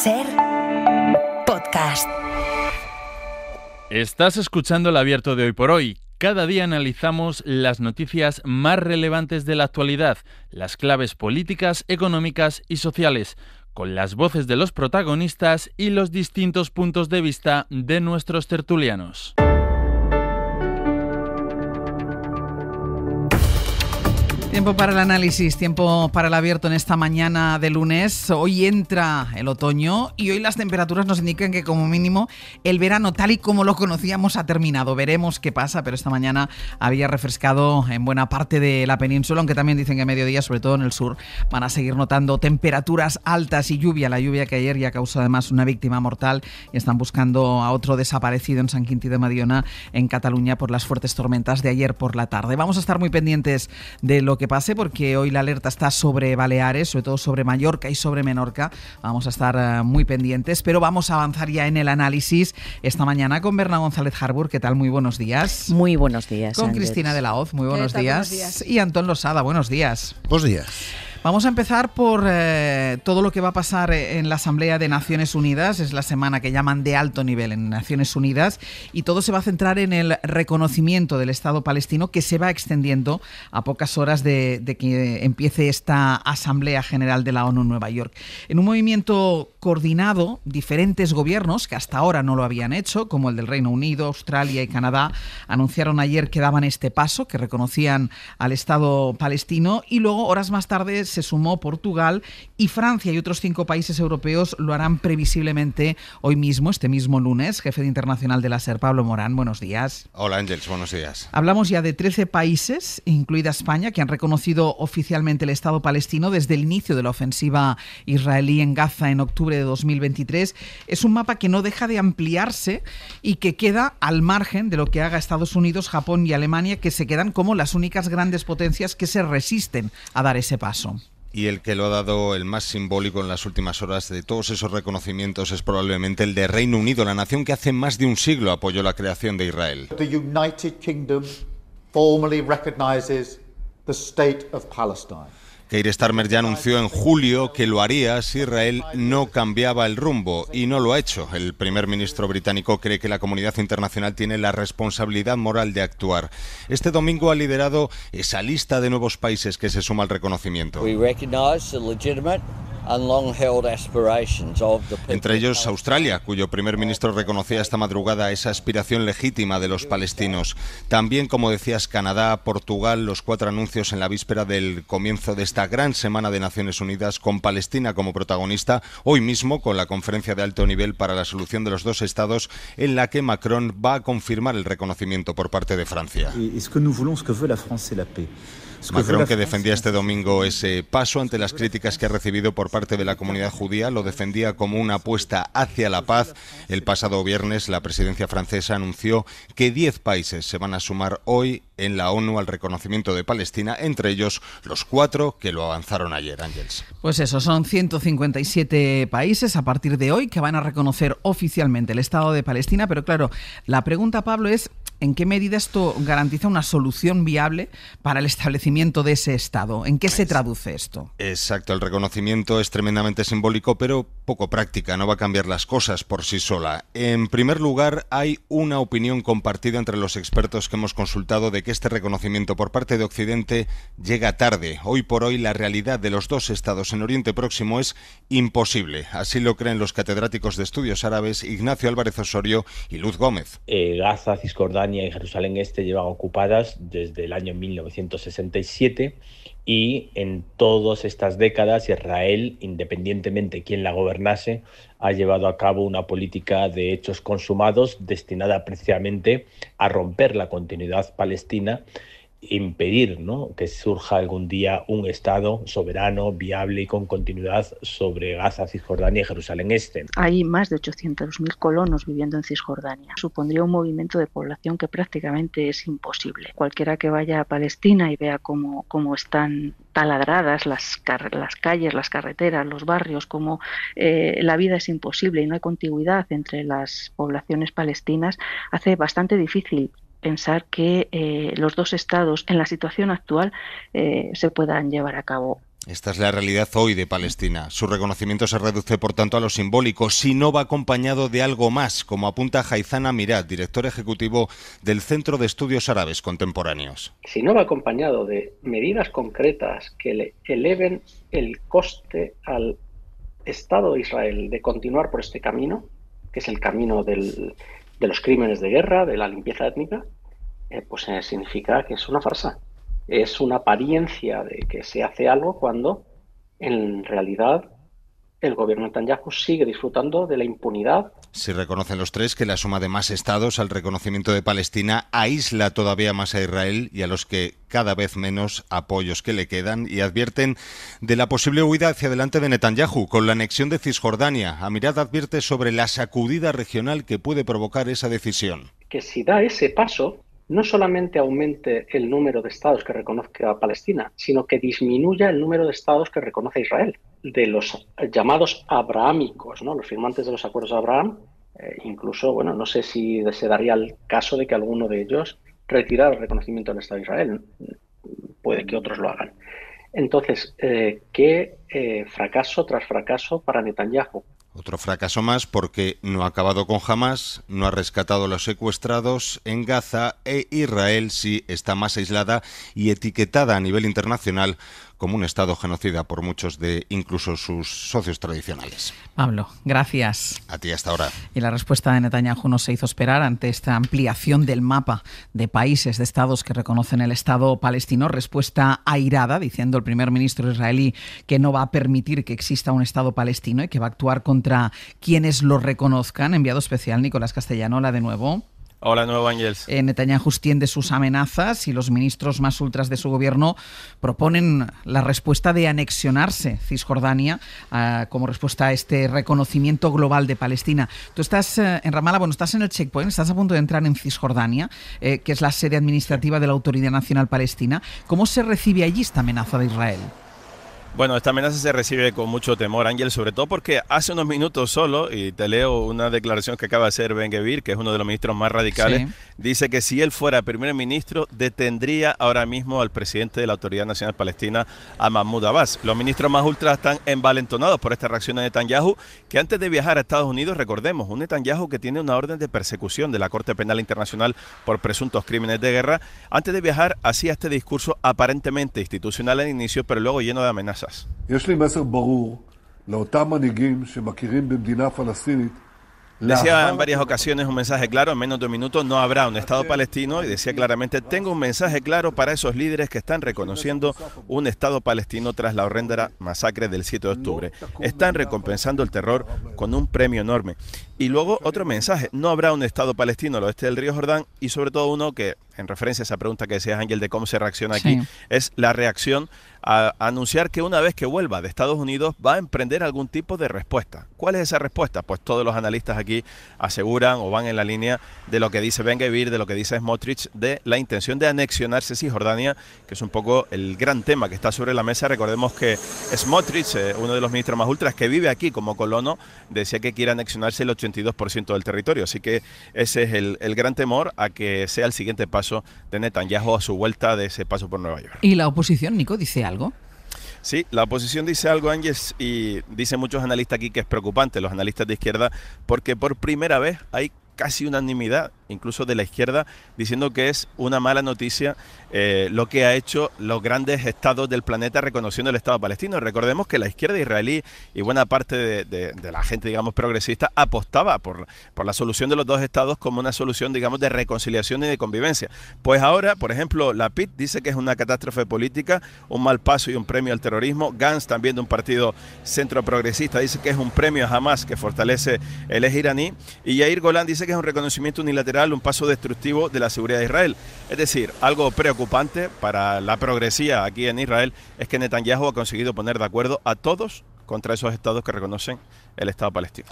SER Podcast. Estás escuchando el Abierto de Hoy por Hoy. Cada día analizamos las noticias más relevantes de la actualidad, las claves políticas, económicas y sociales, con las voces de los protagonistas y los distintos puntos de vista de nuestros tertulianos. Tiempo para el análisis, tiempo para el abierto en esta mañana de lunes. Hoy entra el otoño y hoy las temperaturas nos indican que como mínimo el verano tal y como lo conocíamos ha terminado. Veremos qué pasa, pero esta mañana había refrescado en buena parte de la península, aunque también dicen que a mediodía, sobre todo en el sur, van a seguir notando temperaturas altas y lluvia. La lluvia que ayer ya causó además una víctima mortal y están buscando a otro desaparecido en Sant Quintí de Mediona, en Cataluña, por las fuertes tormentas de ayer por la tarde. Vamos a estar muy pendientes de lo que pase, porque hoy la alerta está sobre Baleares, sobre todo sobre Mallorca y sobre Menorca. Vamos a estar muy pendientes, pero vamos a avanzar ya en el análisis esta mañana con Berna González Harbour. ¿Qué tal? Muy buenos días. Muy buenos días, Con Ángeles. Cristina de la Hoz. Muy buenos días. Y Antón Losada. Buenos días. Buenos días. Vamos a empezar por todo lo que va a pasar en la Asamblea de Naciones Unidas. Es la semana que llaman de alto nivel en Naciones Unidas y todo se va a centrar en el reconocimiento del Estado palestino, que se va extendiendo a pocas horas de que empiece esta Asamblea General de la ONU en Nueva York. En un movimiento coordinado, diferentes gobiernos que hasta ahora no lo habían hecho, como el del Reino Unido, Australia y Canadá, anunciaron ayer que daban este paso, que reconocían al Estado palestino, y luego horas más tarde se sumó Portugal, y Francia y otros 5 países europeos lo harán previsiblemente hoy mismo, este mismo lunes. Jefe de internacional de la SER, Pablo Morán, buenos días. Hola, Ángels, buenos días. Hablamos ya de 13 países, incluida España, que han reconocido oficialmente el Estado palestino desde el inicio de la ofensiva israelí en Gaza en octubre de 2023. Es un mapa que no deja de ampliarse y que queda al margen de lo que haga Estados Unidos, Japón y Alemania, que se quedan como las únicas grandes potencias que se resisten a dar ese paso. Y el que lo ha dado el más simbólico en las últimas horas de todos esos reconocimientos es probablemente el de Reino Unido, la nación que hace más de un siglo apoyó la creación de Israel. The United Kingdom formally recognizes the state of Palestine. Keir Starmer ya anunció en julio que lo haría si Israel no cambiaba el rumbo, y no lo ha hecho. El primer ministro británico cree que la comunidad internacional tiene la responsabilidad moral de actuar. Este domingo ha liderado esa lista de nuevos países que se suma al reconocimiento. Entre ellos Australia, cuyo primer ministro reconocía esta madrugada esa aspiración legítima de los palestinos. También, como decías, Canadá, Portugal, los 4 anuncios en la víspera del comienzo de esta gran semana de Naciones Unidas, con Palestina como protagonista, hoy mismo con la conferencia de alto nivel para la solución de los 2 estados, en la que Macron va a confirmar el reconocimiento por parte de Francia. Macron, que defendía este domingo ese paso ante las críticas que ha recibido por parte de la comunidad judía, lo defendía como una apuesta hacia la paz. El pasado viernes la presidencia francesa anunció que 10 países se van a sumar hoy en la ONU al reconocimiento de Palestina, entre ellos los 4 que lo avanzaron ayer, Ángels. Pues eso, son 157 países a partir de hoy que van a reconocer oficialmente el Estado de Palestina, pero claro, la pregunta, Pablo, es ¿en qué medida esto garantiza una solución viable para el establecimiento de ese Estado? ¿En qué se traduce esto? Exacto, el reconocimiento es tremendamente simbólico, pero poco práctica, no va a cambiar las cosas por sí sola. En primer lugar, hay una opinión compartida entre los expertos que hemos consultado de que este reconocimiento por parte de Occidente llega tarde. Hoy por hoy la realidad de los 2 estados en Oriente Próximo es imposible. Así lo creen los catedráticos de estudios árabes Ignacio Álvarez Osorio y Luz Gómez. Gaza, Cisjordania y Jerusalén Este llevan ocupadas desde el año 1967, y en todas estas décadas Israel, independientemente de quién la gobernase, ha llevado a cabo una política de hechos consumados destinada precisamente a romper la continuidad palestina, impedir, ¿no?, que surja algún día un Estado soberano, viable y con continuidad sobre Gaza, Cisjordania y Jerusalén Este. Hay más de 800.000 colonos viviendo en Cisjordania. Supondría un movimiento de población que prácticamente es imposible. Cualquiera que vaya a Palestina y vea cómo están taladradas las calles, las carreteras, los barrios, cómo la vida es imposible y no hay contigüidad entre las poblaciones palestinas, hace bastante difícil pensar que los 2 estados en la situación actual se puedan llevar a cabo. Esta es la realidad hoy de Palestina. Su reconocimiento se reduce, por tanto, a lo simbólico, si no va acompañado de algo más, como apunta Haitham Amirat, director ejecutivo del Centro de Estudios Árabes Contemporáneos. Si no va acompañado de medidas concretas que le eleven el coste al Estado de Israel de continuar por este camino, que es el camino de los crímenes de guerra, de la limpieza étnica, pues significa que es una farsa. Es una apariencia de que se hace algo cuando en realidad el gobierno de Netanyahu sigue disfrutando de la impunidad. Si reconocen los tres que la suma de más estados al reconocimiento de Palestina aísla todavía más a Israel y a los que cada vez menos apoyos que le quedan, y advierten de la posible huida hacia adelante de Netanyahu con la anexión de Cisjordania. Amirat advierte sobre la sacudida regional que puede provocar esa decisión. Que si da ese paso, no solamente aumente el número de estados que reconozca a Palestina, sino que disminuya el número de estados que reconoce a Israel. De los llamados abrahámicos, ¿no?, los firmantes de los acuerdos de Abraham, incluso, bueno, no sé si se daría el caso de que alguno de ellos retirara el reconocimiento del Estado de Israel. Puede que otros lo hagan. Entonces, qué fracaso tras fracaso para Netanyahu. Otro fracaso más porque no ha acabado con Hamás, no ha rescatado a los secuestrados en Gaza, e Israel sí está más aislada y etiquetada a nivel internacional como un Estado genocida por muchos de incluso sus socios tradicionales. Pablo, gracias. A ti hasta ahora. Y la respuesta de Netanyahu no se hizo esperar ante esta ampliación del mapa de países, de estados que reconocen el Estado palestino. Respuesta airada, diciendo el primer ministro israelí que no va a permitir que exista un Estado palestino y que va a actuar contra quienes lo reconozcan. Enviado especial Nicolás Castellano, hola de nuevo. Hola, nuevo Ángels. Netanyahu extiende sus amenazas y los ministros más ultras de su gobierno proponen la respuesta de anexionarse Cisjordania como respuesta a este reconocimiento global de Palestina. Tú estás en Ramallah, bueno, estás en el checkpoint, estás a punto de entrar en Cisjordania, que es la sede administrativa de la Autoridad Nacional Palestina. ¿Cómo se recibe allí esta amenaza de Israel? Bueno, esta amenaza se recibe con mucho temor, Ángel, sobre todo porque hace unos minutos solo, y te leo una declaración que acaba de hacer Ben-Gvir, que es uno de los ministros más radicales, sí. Dice que si él fuera primer ministro, detendría ahora mismo al presidente de la Autoridad Nacional Palestina, a Mahmoud Abbas. Los ministros más ultras están envalentonados por esta reacción de Netanyahu, que antes de viajar a Estados Unidos, recordemos, un Netanyahu que tiene una orden de persecución de la Corte Penal Internacional por presuntos crímenes de guerra, antes de viajar hacía este discurso aparentemente institucional al inicio, pero luego lleno de amenazas. Decía en varias ocasiones un mensaje claro, en menos de un minuto no habrá un Estado palestino, y decía claramente: tengo un mensaje claro para esos líderes que están reconociendo un Estado palestino tras la horrenda masacre del 7 de octubre. Están recompensando el terror con un premio enorme. Y luego otro mensaje: no habrá un Estado palestino al oeste del río Jordán, y sobre todo uno que, en referencia a esa pregunta que decías, Ángel, de cómo se reacciona aquí, sí, es la reacción a anunciar que una vez que vuelva de Estados Unidos va a emprender algún tipo de respuesta. ¿Cuál es esa respuesta? Pues todos los analistas aquí aseguran o van en la línea de lo que dice Ben-Gvir, de lo que dice Smotrich, de la intención de anexionarse Cisjordania, que es un poco el gran tema que está sobre la mesa. Recordemos que Smotrich, uno de los ministros más ultras que vive aquí como colono, decía que quiere anexionarse el 82% del territorio. Así que ese es el gran temor a que sea el siguiente paso de Netanyahu a su vuelta de ese paso por Nueva York. ¿Y la oposición, Nico, dice algo? Sí, la oposición dice algo, Ángel, y dicen muchos analistas aquí que es preocupante, los analistas de izquierda, porque por primera vez hay casi unanimidad, incluso de la izquierda, diciendo que es una mala noticia lo que ha hecho los grandes estados del planeta reconociendo el Estado palestino. Recordemos que la izquierda israelí y buena parte de la gente, digamos, progresista apostaba por la solución de los dos estados como una solución, digamos, de reconciliación y de convivencia. Pues ahora, por ejemplo, Lapid dice que es una catástrofe política, un mal paso y un premio al terrorismo. Gantz, también de un partido centro progresista, dice que es un premio a Hamás que fortalece el eje iraní. Y Yair Golan dice que es un reconocimiento unilateral, un paso destructivo de la seguridad de Israel. Es decir, algo preocupante para la progresía aquí en Israel es que Netanyahu ha conseguido poner de acuerdo a todos contra esos estados que reconocen el Estado palestino.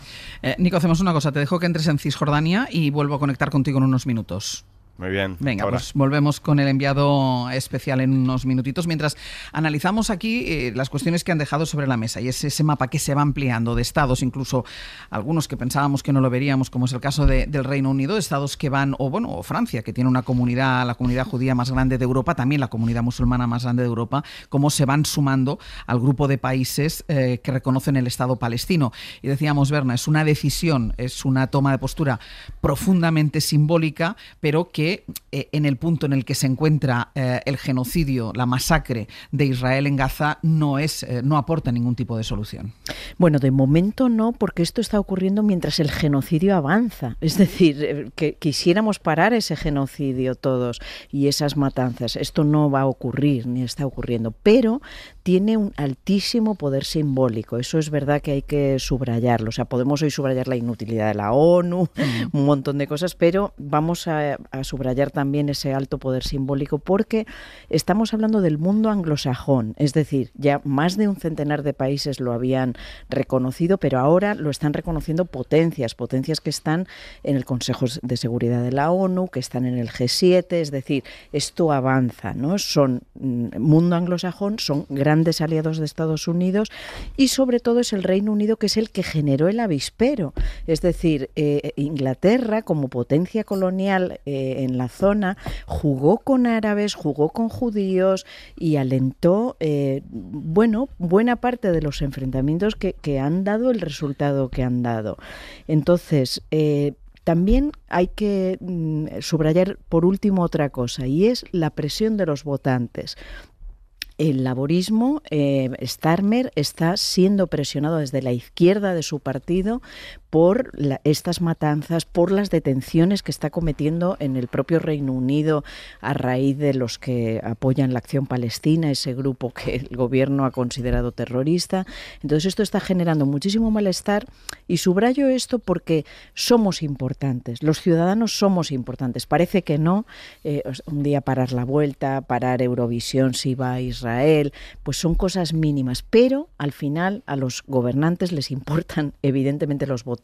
Nico, hacemos una cosa, te dejo que entres en Cisjordania y vuelvo a conectar contigo en unos minutos. Muy bien. Venga, ahora. pues volvemos con el enviado especial en unos minutitos, mientras analizamos aquí las cuestiones que han dejado sobre la mesa, y es ese mapa que se va ampliando de estados, incluso algunos que pensábamos que no lo veríamos, como es el caso del Reino Unido, de estados que van, o Francia, que tiene la comunidad judía más grande de Europa, también la comunidad musulmana más grande de Europa, cómo se van sumando al grupo de países que reconocen el Estado palestino. Y decíamos, Berna, es una decisión, es una toma de postura profundamente simbólica, pero que en el punto en el que se encuentra el genocidio, la masacre de Israel en Gaza, no aporta ningún tipo de solución. Bueno, de momento no, porque esto está ocurriendo mientras el genocidio avanza. Es decir, que quisiéramos parar ese genocidio todos y esas matanzas. Esto no va a ocurrir, ni está ocurriendo, pero tiene un altísimo poder simbólico. Eso es verdad que hay que subrayarlo. O sea, podemos hoy subrayar la inutilidad de la ONU, un montón de cosas, pero vamos a subrayar también ese alto poder simbólico, porque estamos hablando del mundo anglosajón, es decir, ya más de un centenar de países lo habían reconocido, pero ahora lo están reconociendo potencias que están en el Consejo de Seguridad de la ONU, que están en el G7, es decir, esto avanza, ¿no? Son mundo anglosajón, son grandes aliados de Estados Unidos, y sobre todo es el Reino Unido, que es el que generó el avispero, es decir, Inglaterra como potencia colonial en la zona jugó con árabes, jugó con judíos y alentó buena parte de los enfrentamientos que han dado el resultado que han dado. Entonces, también hay que subrayar por último otra cosa, y es la presión de los votantes. El laborismo, Starmer, está siendo presionado desde la izquierda de su partido por estas matanzas, por las detenciones que está cometiendo en el propio Reino Unido a raíz de los que apoyan la Acción Palestina, ese grupo que el gobierno ha considerado terrorista. Entonces esto está generando muchísimo malestar, y subrayo esto porque somos importantes, los ciudadanos somos importantes. Parece que no, un día parar la vuelta, parar Eurovisión si va a Israel, pues son cosas mínimas, pero al final a los gobernantes les importan evidentemente los votantes,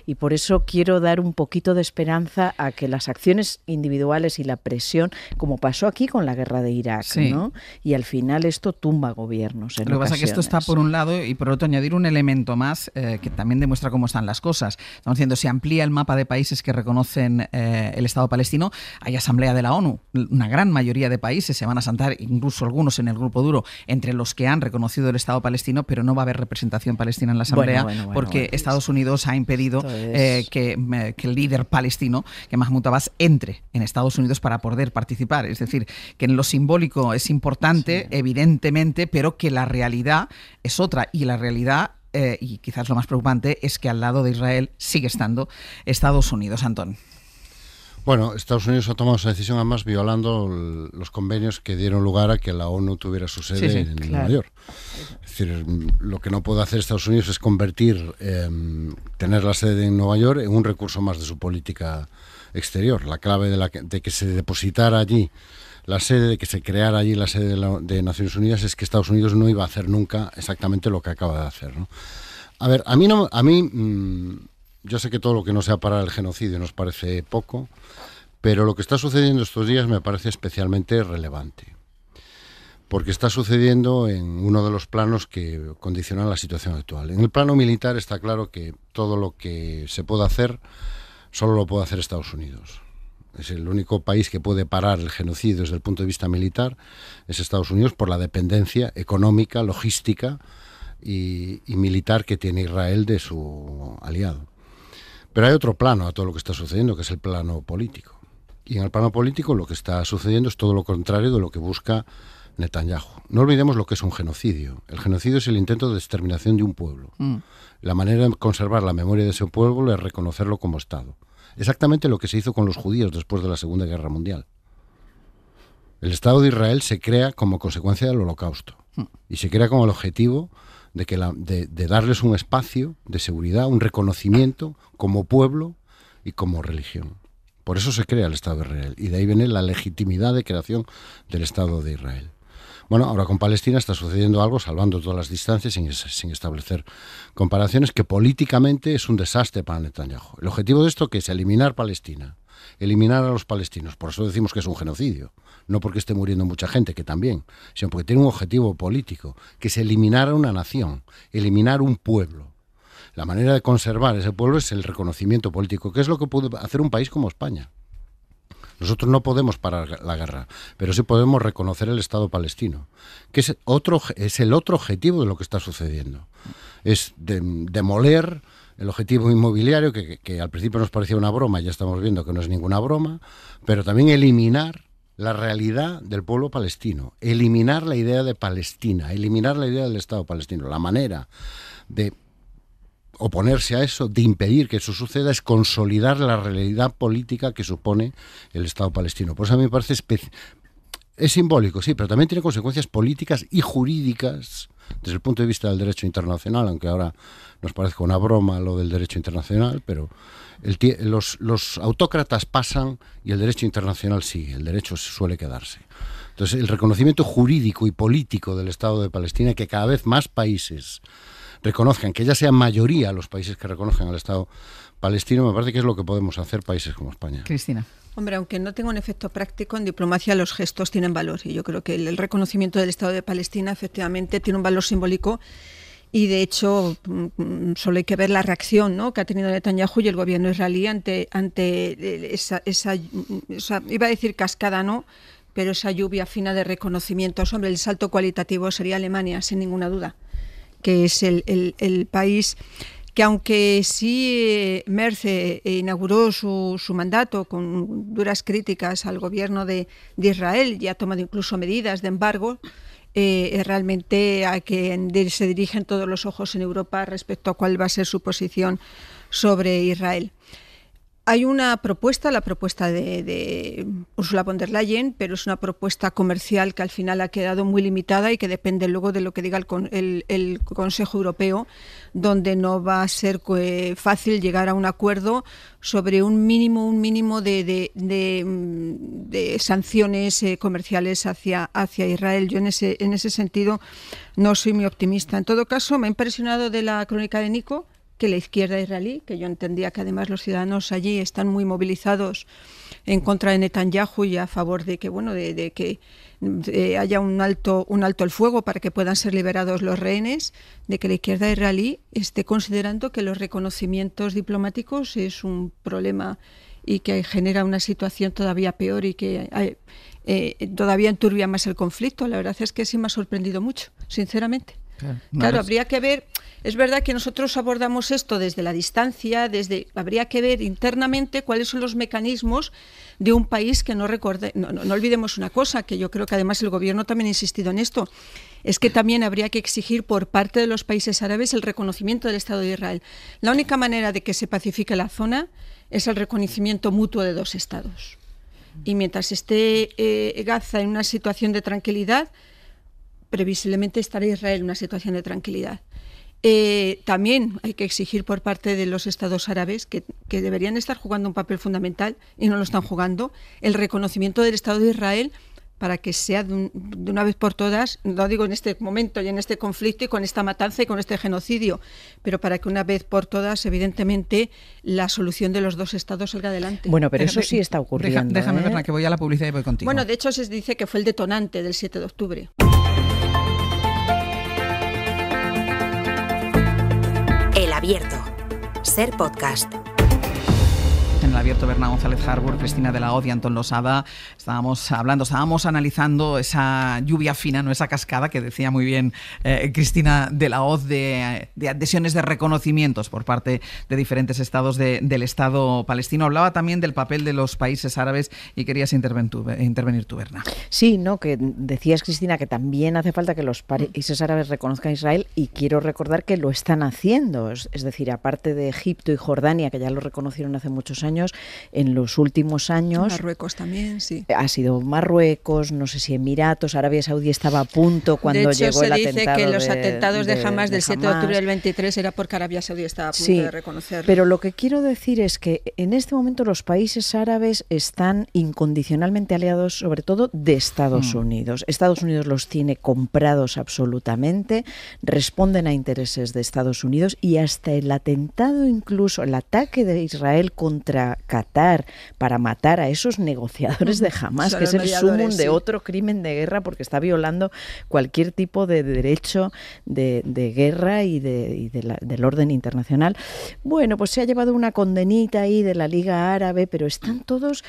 y por eso quiero dar un poquito de esperanza a que las acciones individuales y la presión, como pasó aquí con la guerra de Irak, sí, ¿no? Y al final esto tumba gobiernos. Lo que pasa es que esto está por un lado, y por otro añadir un elemento más que también demuestra cómo están las cosas. Estamos diciendo, se amplía el mapa de países que reconocen el Estado palestino. Hay asamblea de la ONU, una gran mayoría de países se van a sentar, incluso algunos en el grupo duro, entre los que han reconocido el Estado palestino, pero no va a haber representación palestina en la asamblea, porque Estados Unidos ha impedido que el líder palestino, que Mahmoud Abbas, entre en Estados Unidos para poder participar. Es decir, que en lo simbólico es importante, evidentemente, pero que la realidad es otra, y la realidad, y quizás lo más preocupante, es que al lado de Israel sigue estando Estados Unidos. Antón. Bueno, Estados Unidos ha tomado esa decisión además violando los convenios que dieron lugar a que la ONU tuviera su sede en Nueva York. Es decir, lo que no puede hacer Estados Unidos es convertir tener la sede en Nueva York en un recurso más de su política exterior. La clave de que se depositara allí la sede, de que se creara allí la sede de Naciones Unidas, es que Estados Unidos no iba a hacer nunca exactamente lo que acaba de hacer, ¿no? A ver, yo sé que todo lo que no sea parar el genocidio nos parece poco, pero lo que está sucediendo estos días me parece especialmente relevante, porque está sucediendo en uno de los planos que condicionan la situación actual. En el plano militar está claro que todo lo que se puede hacer solo lo puede hacer Estados Unidos. Es el único país que puede parar el genocidio desde el punto de vista militar, es Estados Unidos, por la dependencia económica, logística y militar que tiene Israel de su aliado. Pero hay otro plano a todo lo que está sucediendo, que es el plano político. Y en el plano político lo que está sucediendo es todo lo contrario de lo que busca Netanyahu. No olvidemos lo que es un genocidio. El genocidio es el intento de exterminación de un pueblo. La manera de conservar la memoria de ese pueblo es reconocerlo como Estado. Exactamente lo que se hizo con los judíos después de la Segunda Guerra Mundial. El Estado de Israel se crea como consecuencia del Holocausto. Y se crea con el objetivo de darles un espacio de seguridad, un reconocimiento como pueblo y como religión. Por eso se crea el Estado de Israel, y de ahí viene la legitimidad de creación del Estado de Israel. Bueno, ahora con Palestina está sucediendo algo, salvando todas las distancias, sin establecer comparaciones, que políticamente es un desastre para Netanyahu. El objetivo de esto, que es eliminar Palestina, eliminar a los palestinos. Por eso decimos que es un genocidio. No porque esté muriendo mucha gente, que también, sino porque tiene un objetivo político, que es eliminar a una nación, eliminar un pueblo. La manera de conservar ese pueblo es el reconocimiento político, que es lo que puede hacer un país como España. Nosotros no podemos parar la guerra, pero sí podemos reconocer el Estado palestino, que es el otro objetivo de lo que está sucediendo. Es demoler el objetivo inmobiliario, que al principio nos parecía una broma, ya estamos viendo que no es ninguna broma, pero también eliminar la realidad del pueblo palestino, eliminar la idea de Palestina, eliminar la idea del Estado palestino. La manera de oponerse a eso, de impedir que eso suceda, es consolidar la realidad política que supone el Estado palestino. Por eso a mí me parece es simbólico, sí, pero también tiene consecuencias políticas y jurídicas desde el punto de vista del derecho internacional, aunque ahora nos parezca una broma lo del derecho internacional, pero los autócratas pasan y el derecho internacional sigue, el derecho suele quedarse. Entonces, el reconocimiento jurídico y político del Estado de Palestina, que cada vez más países reconozcan, que ya sean mayoría los países que reconozcan al Estado palestino, me parece que es lo que podemos hacer países como España. Cristina. Hombre, aunque no tenga un efecto práctico, en diplomacia los gestos tienen valor. Y yo creo que el reconocimiento del Estado de Palestina efectivamente tiene un valor simbólico. Y de hecho, solo hay que ver la reacción, ¿no?, que ha tenido Netanyahu y el gobierno israelí ante esa, iba a decir cascada, no, pero esa lluvia fina de reconocimientos. Hombre, el salto cualitativo sería Alemania, sin ninguna duda, que es el país que, aunque sí Merz inauguró su mandato con duras críticas al gobierno de Israel y ha tomado incluso medidas de embargo, realmente a quien se dirigen todos los ojos en Europa respecto a cuál va a ser su posición sobre Israel. Hay una propuesta, la propuesta de Ursula von der Leyen, pero es una propuesta comercial que al final ha quedado muy limitada y que depende luego de lo que diga el Consejo Europeo, donde no va a ser fácil llegar a un acuerdo sobre un mínimo de sanciones comerciales hacia Israel. Yo en ese sentido no soy muy optimista. En todo caso, me ha impresionado de la crónica de Nico que la izquierda israelí, que yo entendía que además los ciudadanos allí están muy movilizados en contra de Netanyahu y a favor de que, bueno, de que haya un alto el fuego para que puedan ser liberados los rehenes, de que la izquierda israelí esté considerando que los reconocimientos diplomáticos es un problema y que genera una situación todavía peor y que todavía enturbia más el conflicto. La verdad es que sí me ha sorprendido mucho, sinceramente. Claro, habría que ver, es verdad que nosotros abordamos esto desde la distancia, habría que ver internamente cuáles son los mecanismos de un país que no olvidemos una cosa, que yo creo que además el gobierno también ha insistido en esto, es que también habría que exigir por parte de los países árabes el reconocimiento del Estado de Israel. La única manera de que se pacifique la zona es el reconocimiento mutuo de dos estados. Y mientras esté Gaza en una situación de tranquilidad, previsiblemente estará Israel en una situación de tranquilidad. También hay que exigir por parte de los estados árabes, que deberían estar jugando un papel fundamental y no lo están jugando, el reconocimiento del Estado de Israel para que sea de una vez por todas, no digo en este momento y en este conflicto y con esta matanza y con este genocidio, pero para que una vez por todas, evidentemente, la solución de los dos estados salga adelante. Bueno, pero eso sí está ocurriendo. Déjame, Berna, que voy a la publicidad y voy contigo. Bueno, de hecho se dice que fue el detonante del 7 de octubre. El Abierto. Ser Podcast. En el Abierto, Berna González Harbour, Cristina de la Hoz y Antón Losada. Estábamos analizando esa lluvia fina, no esa cascada que decía muy bien Cristina de la Hoz, de adhesiones de reconocimientos por parte de diferentes estados del Estado palestino. Hablaba también del papel de los países árabes y querías intervenir tú, Berna. Sí, no, que decías, Cristina, que también hace falta que los países árabes reconozcan a Israel, y quiero recordar que lo están haciendo. Es decir, aparte de Egipto y Jordania, que ya lo reconocieron hace muchos años, en los últimos años... Marruecos también, sí. Ha sido Marruecos, no sé si Emiratos, Arabia Saudí estaba a punto cuando llegó el atentado. De hecho, se dice que los atentados de Hamas del 7 de octubre del 23 era porque Arabia Saudí estaba a punto de reconocerlo. Pero lo que quiero decir es que en este momento los países árabes están incondicionalmente aliados, sobre todo de Estados Unidos. Estados Unidos los tiene comprados absolutamente, responden a intereses de Estados Unidos, y hasta el atentado, incluso el ataque de Israel contra a Qatar para matar a esos negociadores de Hamás, que es el sumum de otro crimen de guerra, porque está violando cualquier tipo de derecho de guerra y del orden internacional. Bueno, pues se ha llevado una condenita ahí de la Liga Árabe, pero están todos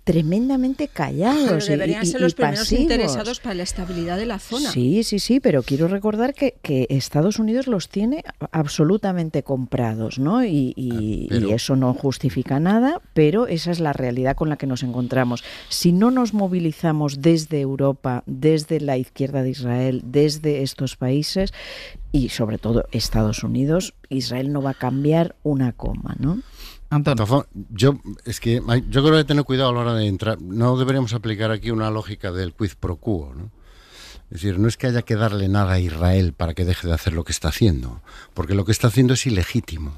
tremendamente callados. Pero deberían ser los primeros pasivos. interesados para la estabilidad de la zona. Sí, pero quiero recordar que Estados Unidos los tiene absolutamente comprados, ¿no? Y eso no justifica nada, pero esa es la realidad con la que nos encontramos. Si no nos movilizamos desde Europa, desde la izquierda de Israel, desde estos países y sobre todo Estados Unidos, Israel no va a cambiar una coma, ¿no? Yo creo que hay que tener cuidado a la hora de entrar. No deberíamos aplicar aquí una lógica del quid pro quo, ¿no? Es decir, no es que haya que darle nada a Israel para que deje de hacer lo que está haciendo, porque lo que está haciendo es ilegítimo.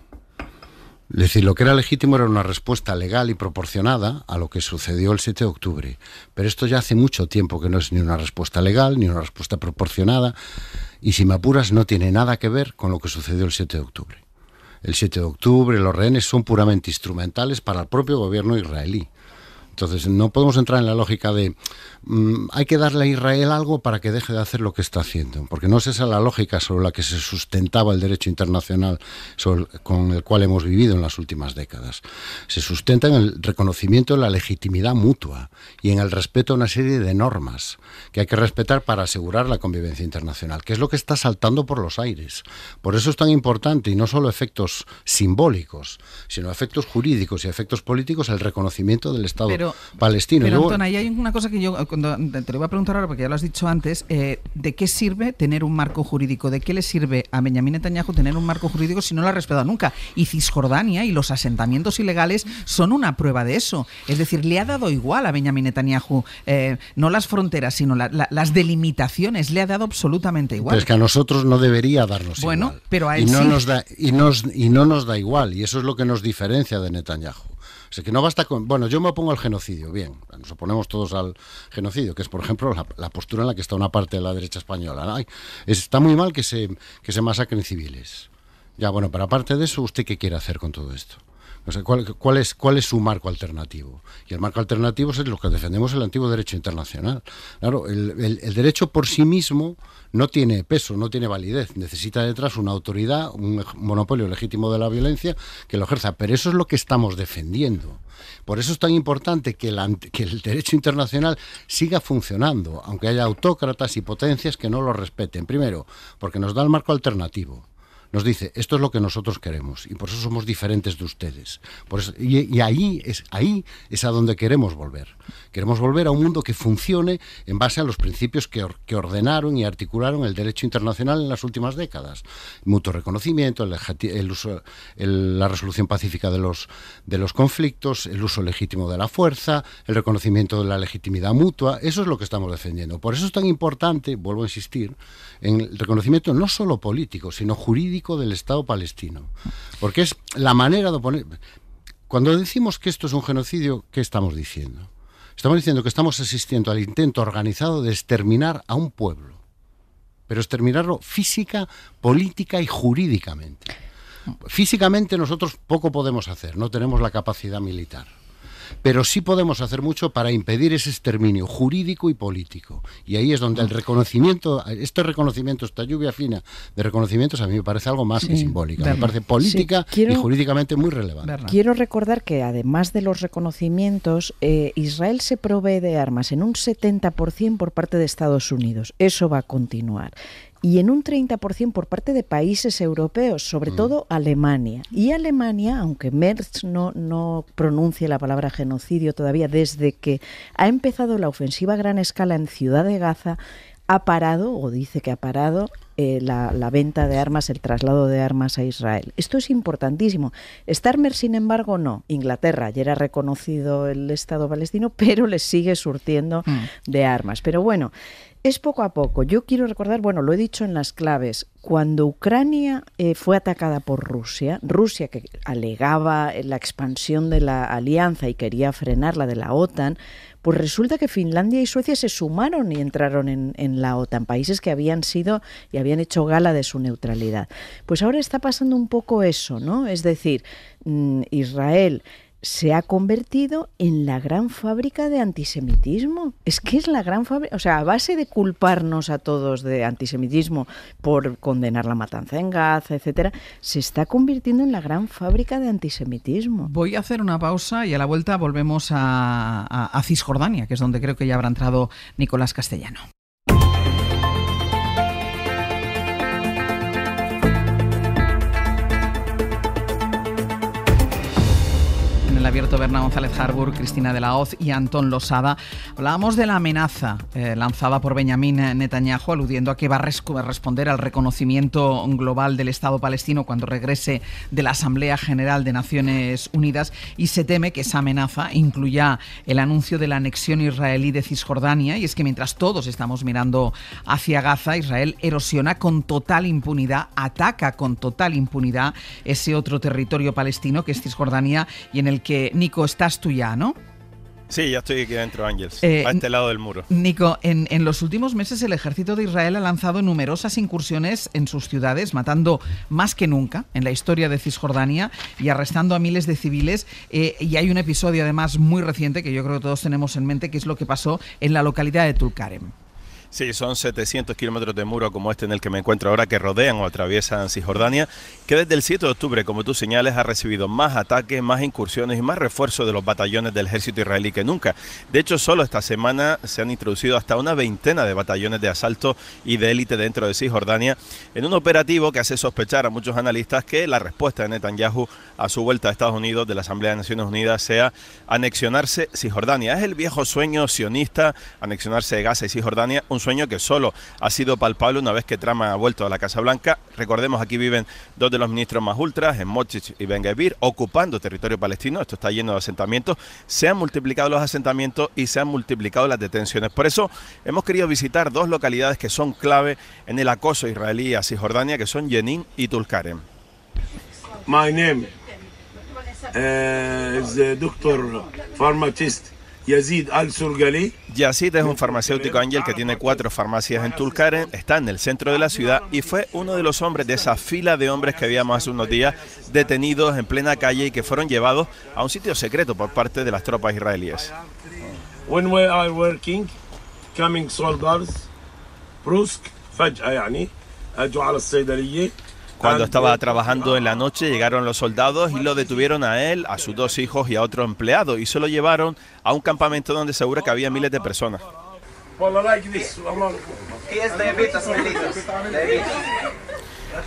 Es decir, lo que era legítimo era una respuesta legal y proporcionada a lo que sucedió el 7 de octubre. Pero esto ya hace mucho tiempo que no es ni una respuesta legal, ni una respuesta proporcionada, y si me apuras no tiene nada que ver con lo que sucedió el 7 de octubre. El 7 de octubre, los rehenes son puramente instrumentales para el propio gobierno israelí. Entonces no podemos entrar en la lógica de hay que darle a Israel algo para que deje de hacer lo que está haciendo, porque no es esa la lógica sobre la que se sustentaba el derecho internacional con el cual hemos vivido en las últimas décadas. Se sustenta en el reconocimiento de la legitimidad mutua y en el respeto a una serie de normas que hay que respetar para asegurar la convivencia internacional, que es lo que está saltando por los aires. Por eso es tan importante, y no solo efectos simbólicos, sino efectos jurídicos y efectos políticos, el reconocimiento del Estado palestino. Pero Antón, ahí hay una cosa que yo cuando te lo iba a preguntar ahora, porque ya lo has dicho antes, ¿de qué sirve tener un marco jurídico? ¿De qué le sirve a Benjamín Netanyahu tener un marco jurídico si no lo ha respetado nunca? Y Cisjordania y los asentamientos ilegales son una prueba de eso. Es decir, le ha dado igual a Benjamín Netanyahu, no las fronteras, sino las delimitaciones, le ha dado absolutamente igual. Pero es que a nosotros no debería darnos igual. Pero a él y no nos da igual, y eso es lo que nos diferencia de Netanyahu. O sea, que no basta con... Bueno, yo me opongo al genocidio, bien, nos oponemos todos al genocidio, que es, por ejemplo, la postura en la que está una parte de la derecha española, ¿no? Está muy mal que se masacren civiles. Ya, bueno, pero aparte de eso, ¿usted qué quiere hacer con todo esto? O sea, ¿cuál es su marco alternativo? Y el marco alternativo es lo que defendemos, el antiguo derecho internacional. Claro, el derecho por sí mismo no tiene peso, no tiene validez. Necesita detrás una autoridad, un monopolio legítimo de la violencia que lo ejerza. Pero eso es lo que estamos defendiendo. Por eso es tan importante que el derecho internacional siga funcionando, aunque haya autócratas y potencias que no lo respeten. Primero, porque nos da el marco alternativo. Nos dice, esto es lo que nosotros queremos y por eso somos diferentes de ustedes. Por eso, y ahí es a donde queremos volver. Queremos volver a un mundo que funcione en base a los principios que ordenaron y articularon el derecho internacional en las últimas décadas. Mutuo reconocimiento, la resolución pacífica de los conflictos, el uso legítimo de la fuerza, el reconocimiento de la legitimidad mutua. Eso es lo que estamos defendiendo. Por eso es tan importante, vuelvo a insistir, en el reconocimiento no solo político, sino jurídico del Estado palestino, porque es la manera de oponer. Cuando decimos que esto es un genocidio, ¿qué estamos diciendo? Estamos diciendo que estamos asistiendo al intento organizado de exterminar a un pueblo, pero exterminarlo física, política y jurídicamente. Físicamente nosotros poco podemos hacer, no tenemos la capacidad militar. Pero sí podemos hacer mucho para impedir ese exterminio jurídico y político. Y ahí es donde el reconocimiento, esta lluvia fina de reconocimientos, a mí me parece algo más que simbólica. Me parece política y jurídicamente muy relevante. Quiero recordar que además de los reconocimientos, Israel se provee de armas en un 70% por parte de Estados Unidos. Eso va a continuar. Y en un 30% por parte de países europeos, sobre todo Alemania. Y Alemania, aunque Merz no pronuncie la palabra genocidio todavía, desde que ha empezado la ofensiva a gran escala en Ciudad de Gaza, ha parado, o dice que ha parado, la venta de armas, el traslado de armas a Israel. Esto es importantísimo. Starmer, sin embargo, no. Inglaterra ayer ha reconocido el Estado palestino, pero le sigue surtiendo de armas. Pero bueno, es poco a poco. Yo quiero recordar, bueno, lo he dicho en las claves, cuando Ucrania fue atacada por Rusia que alegaba la expansión de la alianza y quería frenar la de la OTAN, pues resulta que Finlandia y Suecia se sumaron y entraron en la OTAN, países que habían sido y habían hecho gala de su neutralidad. Pues ahora está pasando un poco eso, ¿no? Es decir, Israel se ha convertido en la gran fábrica de antisemitismo. Es que es la gran fábrica, o sea, a base de culparnos a todos de antisemitismo por condenar la matanza en Gaza, etcétera, se está convirtiendo en la gran fábrica de antisemitismo. Voy a hacer una pausa y a la vuelta volvemos a Cisjordania, que es donde creo que ya habrá entrado Nicolás Castellano. Abierto, Berna González Harbour, Cristina de la Hoz y Antón Losada. Hablábamos de la amenaza lanzada por Benjamín Netanyahu, aludiendo a que va a responder al reconocimiento global del Estado palestino cuando regrese de la Asamblea General de Naciones Unidas, y se teme que esa amenaza incluya el anuncio de la anexión israelí de Cisjordania. Y es que mientras todos estamos mirando hacia Gaza, Israel erosiona con total impunidad, ataca con total impunidad ese otro territorio palestino que es Cisjordania, y en el que Nico, estás tú ya, ¿no? Sí, ya estoy aquí dentro, Ángeles, a este lado del muro. Nico, en los últimos meses el ejército de Israel ha lanzado numerosas incursiones en sus ciudades, matando más que nunca en la historia de Cisjordania y arrestando a miles de civiles. Y hay un episodio además muy reciente que yo creo que todos tenemos en mente, que es lo que pasó en la localidad de Tulkarem. Sí, son 700 kilómetros de muro como este en el que me encuentro ahora, que rodean o atraviesan Cisjordania, que desde el 7 de octubre, como tú señales, ha recibido más ataques, más incursiones y más refuerzos de los batallones del ejército israelí que nunca. De hecho, solo esta semana se han introducido hasta una veintena de batallones de asalto y de élite dentro de Cisjordania, en un operativo que hace sospechar a muchos analistas que la respuesta de Netanyahu a su vuelta a Estados Unidos de la Asamblea de Naciones Unidas sea anexionarse Cisjordania. Es el viejo sueño sionista, anexionarse de Gaza y Cisjordania, un sueño que solo ha sido palpable una vez que Trump ha vuelto a la Casa Blanca. Recordemos, aquí viven dos de los ministros más ultras, Smotrich y Ben-Gvir, ocupando territorio palestino. Esto está lleno de asentamientos. Se han multiplicado los asentamientos y se han multiplicado las detenciones. Por eso hemos querido visitar dos localidades que son clave en el acoso israelí a Cisjordania, que son Jenin y Tulkarem. My name is Dr. Pharmacist Yazid Al-Surgali. Yazid es un farmacéutico, Ángel, que tiene 4 farmacias en Tulkarem, está en el centro de la ciudad y fue uno de los hombres de esa fila de hombres que habíamos hace unos días detenidos en plena calle y que fueron llevados a un sitio secreto por parte de las tropas israelíes. When we are working, coming soldiers, brusque, فجأة يعني, أجوا على الصيدلية. Cuando estaba trabajando en la noche llegaron los soldados y lo detuvieron a él, a sus 2 hijos y a otro empleado, y se lo llevaron a un campamento donde segura que había miles de personas.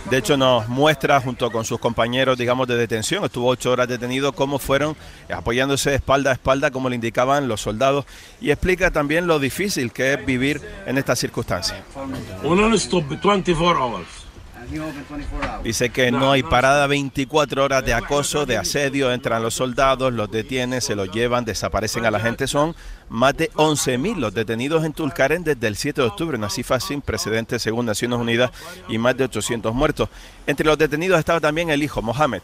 De hecho, nos muestra junto con sus compañeros, digamos, de detención, estuvo 8 horas detenido, cómo fueron apoyándose espalda a espalda, como le indicaban los soldados, y explica también lo difícil que es vivir en estas circunstancias. Dice que no hay parada, 24 horas de acoso, de asedio, entran los soldados, los detienen, se los llevan, desaparecen a la gente. Son más de 11.000 los detenidos en Tulkarem desde el 7 de octubre, una cifra sin precedentes según Naciones Unidas, y más de 800 muertos. Entre los detenidos estaba también el hijo, Mohamed.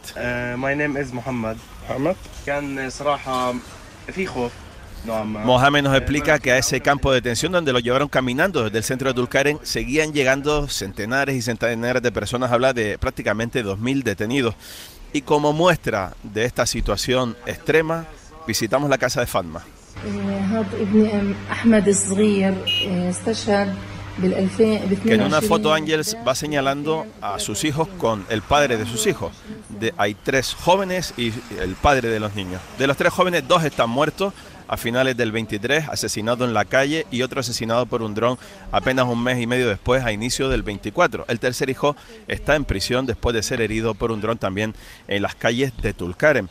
My name is Mohamed. Mohamed nos explica que a ese campo de detención donde lo llevaron caminando desde el centro de Tulkarem seguían llegando centenares y centenares de personas, habla de prácticamente 2.000 detenidos. Y como muestra de esta situación extrema, visitamos la casa de Fatma. Que en una foto, Ángels, va señalando a sus hijos con el padre de sus hijos. Hay 3 jóvenes y el padre de los niños. De los 3 jóvenes, 2 están muertos a finales del 23, asesinado en la calle, y otro asesinado por un dron apenas un mes y medio después, a inicio del 24. El tercer hijo está en prisión después de ser herido por un dron también en las calles de Tulkarem.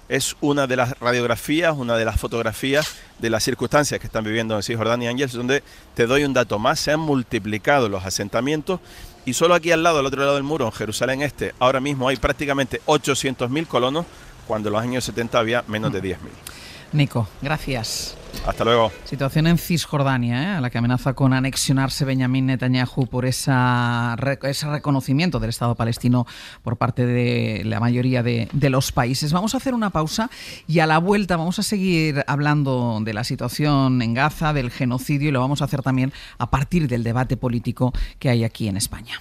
Es una de las radiografías, una de las fotografías de las circunstancias que están viviendo en Cisjordania, Ángels, donde te doy un dato más: se han multiplicado los asentamientos y solo aquí al lado, al otro lado del muro, en Jerusalén Este, ahora mismo hay prácticamente 800.000 colonos, cuando en los años 70 había menos de 10.000. Nico, gracias. Hasta luego. Situación en Cisjordania, a la que amenaza con anexionarse Benjamín Netanyahu por ese reconocimiento del Estado palestino por parte de la mayoría de los países. Vamos a hacer una pausa y a la vuelta vamos a seguir hablando de la situación en Gaza, del genocidio, y lo vamos a hacer también a partir del debate político que hay aquí en España.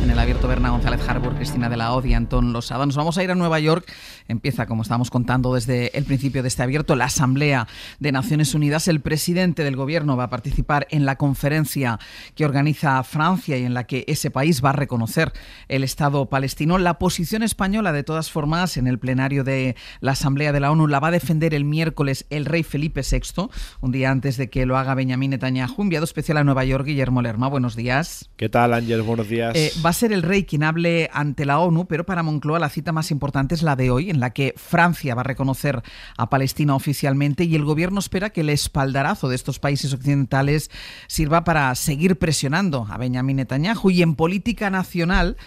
En el abierto, Berna González Harbour, Cristina de la Hoz y Antón Losada. Nos vamos a ir a Nueva York. Empieza, como estábamos contando desde el principio de este abierto, la Asamblea de Naciones Unidas. El presidente del gobierno va a participar en la conferencia que organiza Francia y en la que ese país va a reconocer el Estado palestino. La posición española, de todas formas, en el plenario de la Asamblea de la ONU la va a defender el miércoles el rey Felipe VI, un día antes de que lo haga Benjamín Netanyahu. Enviado especial a Nueva York, Guillermo Lerma. Buenos días. ¿Qué tal, Ángel? Buenos días. Va a ser el rey quien hable ante la ONU, pero para Moncloa la cita más importante es la de hoy, en la que Francia va a reconocer a Palestina oficialmente, y el gobierno espera que el espaldarazo de estos países occidentales sirva para seguir presionando a Benjamín Netanyahu, y en política nacional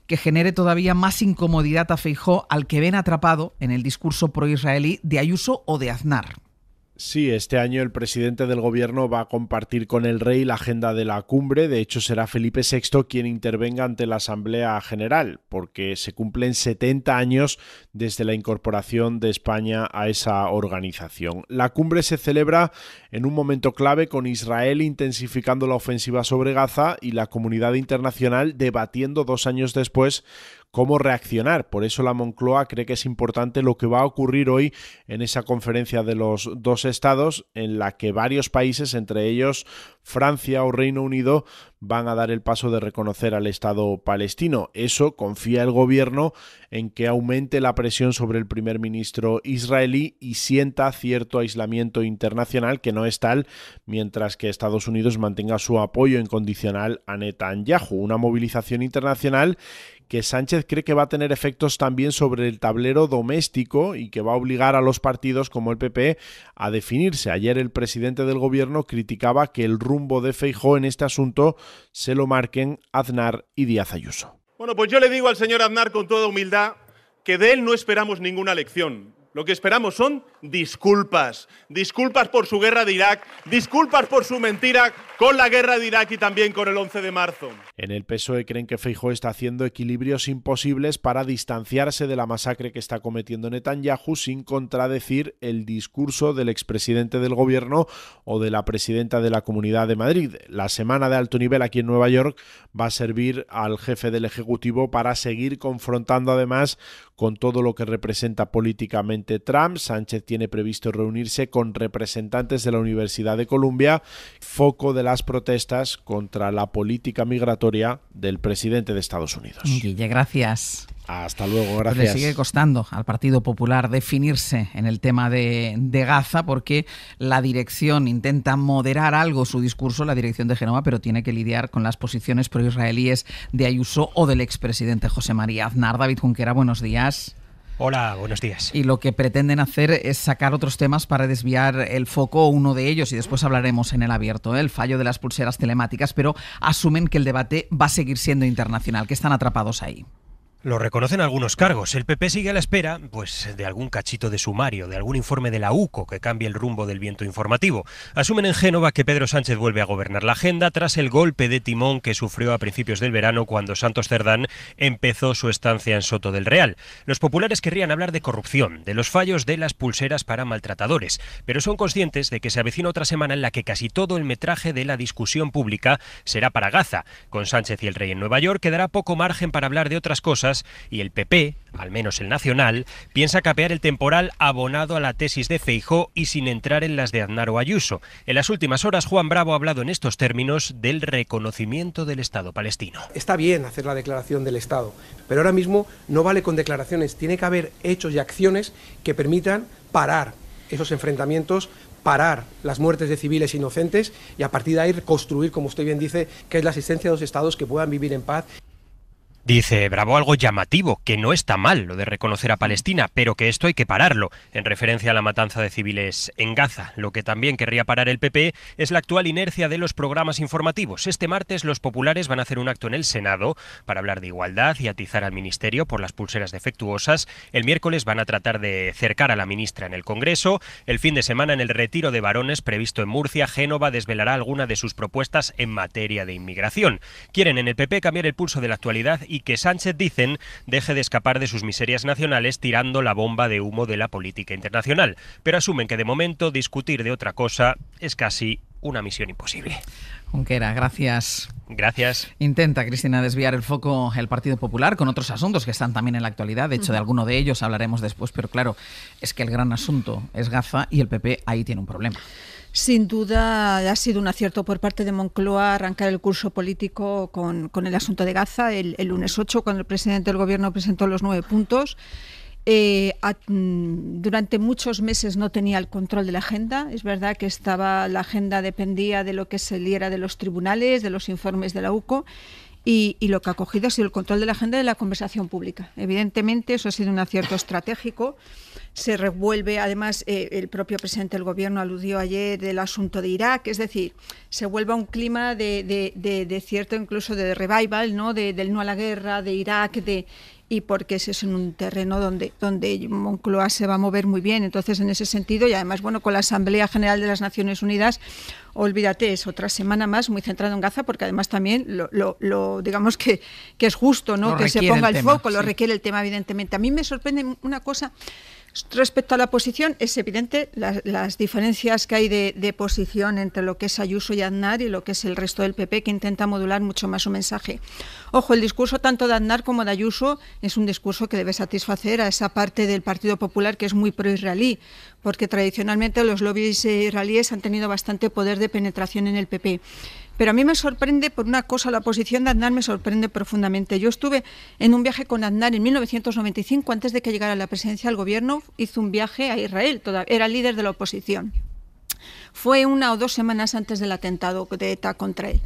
que genere todavía más incomodidad a Feijóo, al que ven atrapado en el discurso pro-israelí de Ayuso o de Aznar. Sí, este año el presidente del gobierno va a compartir con el rey la agenda de la cumbre. De hecho, será Felipe VI quien intervenga ante la Asamblea General, porque se cumplen 70 años desde la incorporación de España a esa organización. La cumbre se celebra en un momento clave, con Israel intensificando la ofensiva sobre Gaza y la comunidad internacional debatiendo 2 años después cómo reaccionar. Por eso la Moncloa cree que es importante lo que va a ocurrir hoy en esa conferencia de los 2 estados, en la que varios países, entre ellos Francia o Reino Unido, van a dar el paso de reconocer al Estado palestino. Eso confía el gobierno en que aumente la presión sobre el primer ministro israelí y sienta cierto aislamiento internacional, que no es tal, mientras que Estados Unidos mantenga su apoyo incondicional a Netanyahu. Una movilización internacional que Sánchez cree que va a tener efectos también sobre el tablero doméstico y que va a obligar a los partidos como el PP a definirse. Ayer el presidente del gobierno criticaba que el rumbo de Feijóo en este asunto se lo marquen Aznar y Díaz Ayuso. Bueno, pues yo le digo al señor Aznar con toda humildad que de él no esperamos ninguna lección. Lo que esperamos son disculpas. Disculpas por su guerra de Irak, disculpas por su mentira con la guerra de Irak y también con el 11 de marzo. En el PSOE creen que Feijóo está haciendo equilibrios imposibles para distanciarse de la masacre que está cometiendo Netanyahu sin contradecir el discurso del expresidente del gobierno o de la presidenta de la Comunidad de Madrid. La semana de alto nivel aquí en Nueva York va a servir al jefe del Ejecutivo para seguir confrontando además con todo lo que representa políticamente Trump. Sánchez tiene previsto reunirse con representantes de la Universidad de Columbia, foco de las protestas contra la política migratoria del presidente de Estados Unidos. Guille, gracias. Hasta luego, gracias. Pues le sigue costando al Partido Popular definirse en el tema de Gaza, porque la dirección intenta moderar algo su discurso, la dirección de Génova, pero tiene que lidiar con las posiciones proisraelíes de Ayuso o del expresidente José María Aznar. David Junquera, buenos días. Hola, buenos días. Y lo que pretenden hacer es sacar otros temas para desviar el foco, uno de ellos, y después hablaremos en el abierto, el fallo de las pulseras telemáticas, pero asumen que el debate va a seguir siendo internacional, que están atrapados ahí. Lo reconocen algunos cargos. El PP sigue a la espera, pues, de algún cachito de sumario, de algún informe de la UCO que cambie el rumbo del viento informativo. Asumen en Génova que Pedro Sánchez vuelve a gobernar la agenda tras el golpe de timón que sufrió a principios del verano cuando Santos Cerdán empezó su estancia en Soto del Real. Los populares querrían hablar de corrupción, de los fallos de las pulseras para maltratadores, pero son conscientes de que se avecina otra semana en la que casi todo el metraje de la discusión pública será para Gaza. Con Sánchez y el rey en Nueva York quedará poco margen para hablar de otras cosas, y el PP, al menos el nacional, piensa capear el temporal abonado a la tesis de Feijóo y sin entrar en las de Aznar o Ayuso. En las últimas horas, Juan Bravo ha hablado en estos términos del reconocimiento del Estado palestino. Está bien hacer la declaración del Estado, pero ahora mismo no vale con declaraciones, tiene que haber hechos y acciones que permitan parar esos enfrentamientos, parar las muertes de civiles inocentes y a partir de ahí construir, como usted bien dice, que es la existencia de dos Estados que puedan vivir en paz. Dice Bravo algo llamativo, que no está mal lo de reconocer a Palestina, pero que esto hay que pararlo, en referencia a la matanza de civiles en Gaza. Lo que también querría parar el PP es la actual inercia de los programas informativos. Este martes los populares van a hacer un acto en el Senado para hablar de igualdad y atizar al Ministerio por las pulseras defectuosas. El miércoles van a tratar de cercar a la ministra en el Congreso. El fin de semana, en el retiro de varones previsto en Murcia, Génova desvelará alguna de sus propuestas en materia de inmigración. Quieren en el PP cambiar el pulso de la actualidad y que Sánchez, dicen, deje de escapar de sus miserias nacionales tirando la bomba de humo de la política internacional. Pero asumen que de momento discutir de otra cosa es casi una misión imposible. Junquera, gracias. Gracias. Intenta, Cristina, desviar el foco el Partido Popular con otros asuntos que están también en la actualidad. De hecho, de alguno de ellos hablaremos después, pero claro, es que el gran asunto es Gaza y el PP ahí tiene un problema. Sin duda ha sido un acierto por parte de Moncloa arrancar el curso político con el asunto de Gaza el lunes 8, cuando el presidente del Gobierno presentó los 9 puntos. Durante muchos meses no tenía el control de la agenda. Es verdad que la agenda dependía de lo que saliera de los tribunales, de los informes de la UCO, y lo que ha cogido ha sido el control de la agenda de la conversación pública. Evidentemente eso ha sido un acierto estratégico. Se revuelve, además, el propio presidente del Gobierno aludió ayer del asunto de Irak, es decir, se vuelve a un clima de cierto, incluso de revival, ¿no? Del no a la guerra, de Irak, y porque ese es un terreno donde Moncloa se va a mover muy bien. Entonces, en ese sentido, y además, bueno, con la Asamblea General de las Naciones Unidas, olvídate, es otra semana más muy centrada en Gaza, porque además también digamos que es justo, ¿no? Que se ponga el foco, lo requiere el tema, evidentemente. A mí me sorprende una cosa. Respecto a la posición, es evidente las diferencias que hay de posición entre lo que es Ayuso y Aznar y lo que es el resto del PP, que intenta modular mucho más su mensaje. Ojo, el discurso tanto de Aznar como de Ayuso es un discurso que debe satisfacer a esa parte del Partido Popular que es muy pro-israelí, porque tradicionalmente los lobbies israelíes han tenido bastante poder de penetración en el PP. Pero a mí me sorprende, por una cosa, la posición de Aznar me sorprende profundamente. Yo estuve en un viaje con Aznar en 1995, antes de que llegara a la presidencia del Gobierno, hizo un viaje a Israel, era líder de la oposición. Fue 1 o 2 semanas antes del atentado de ETA contra él.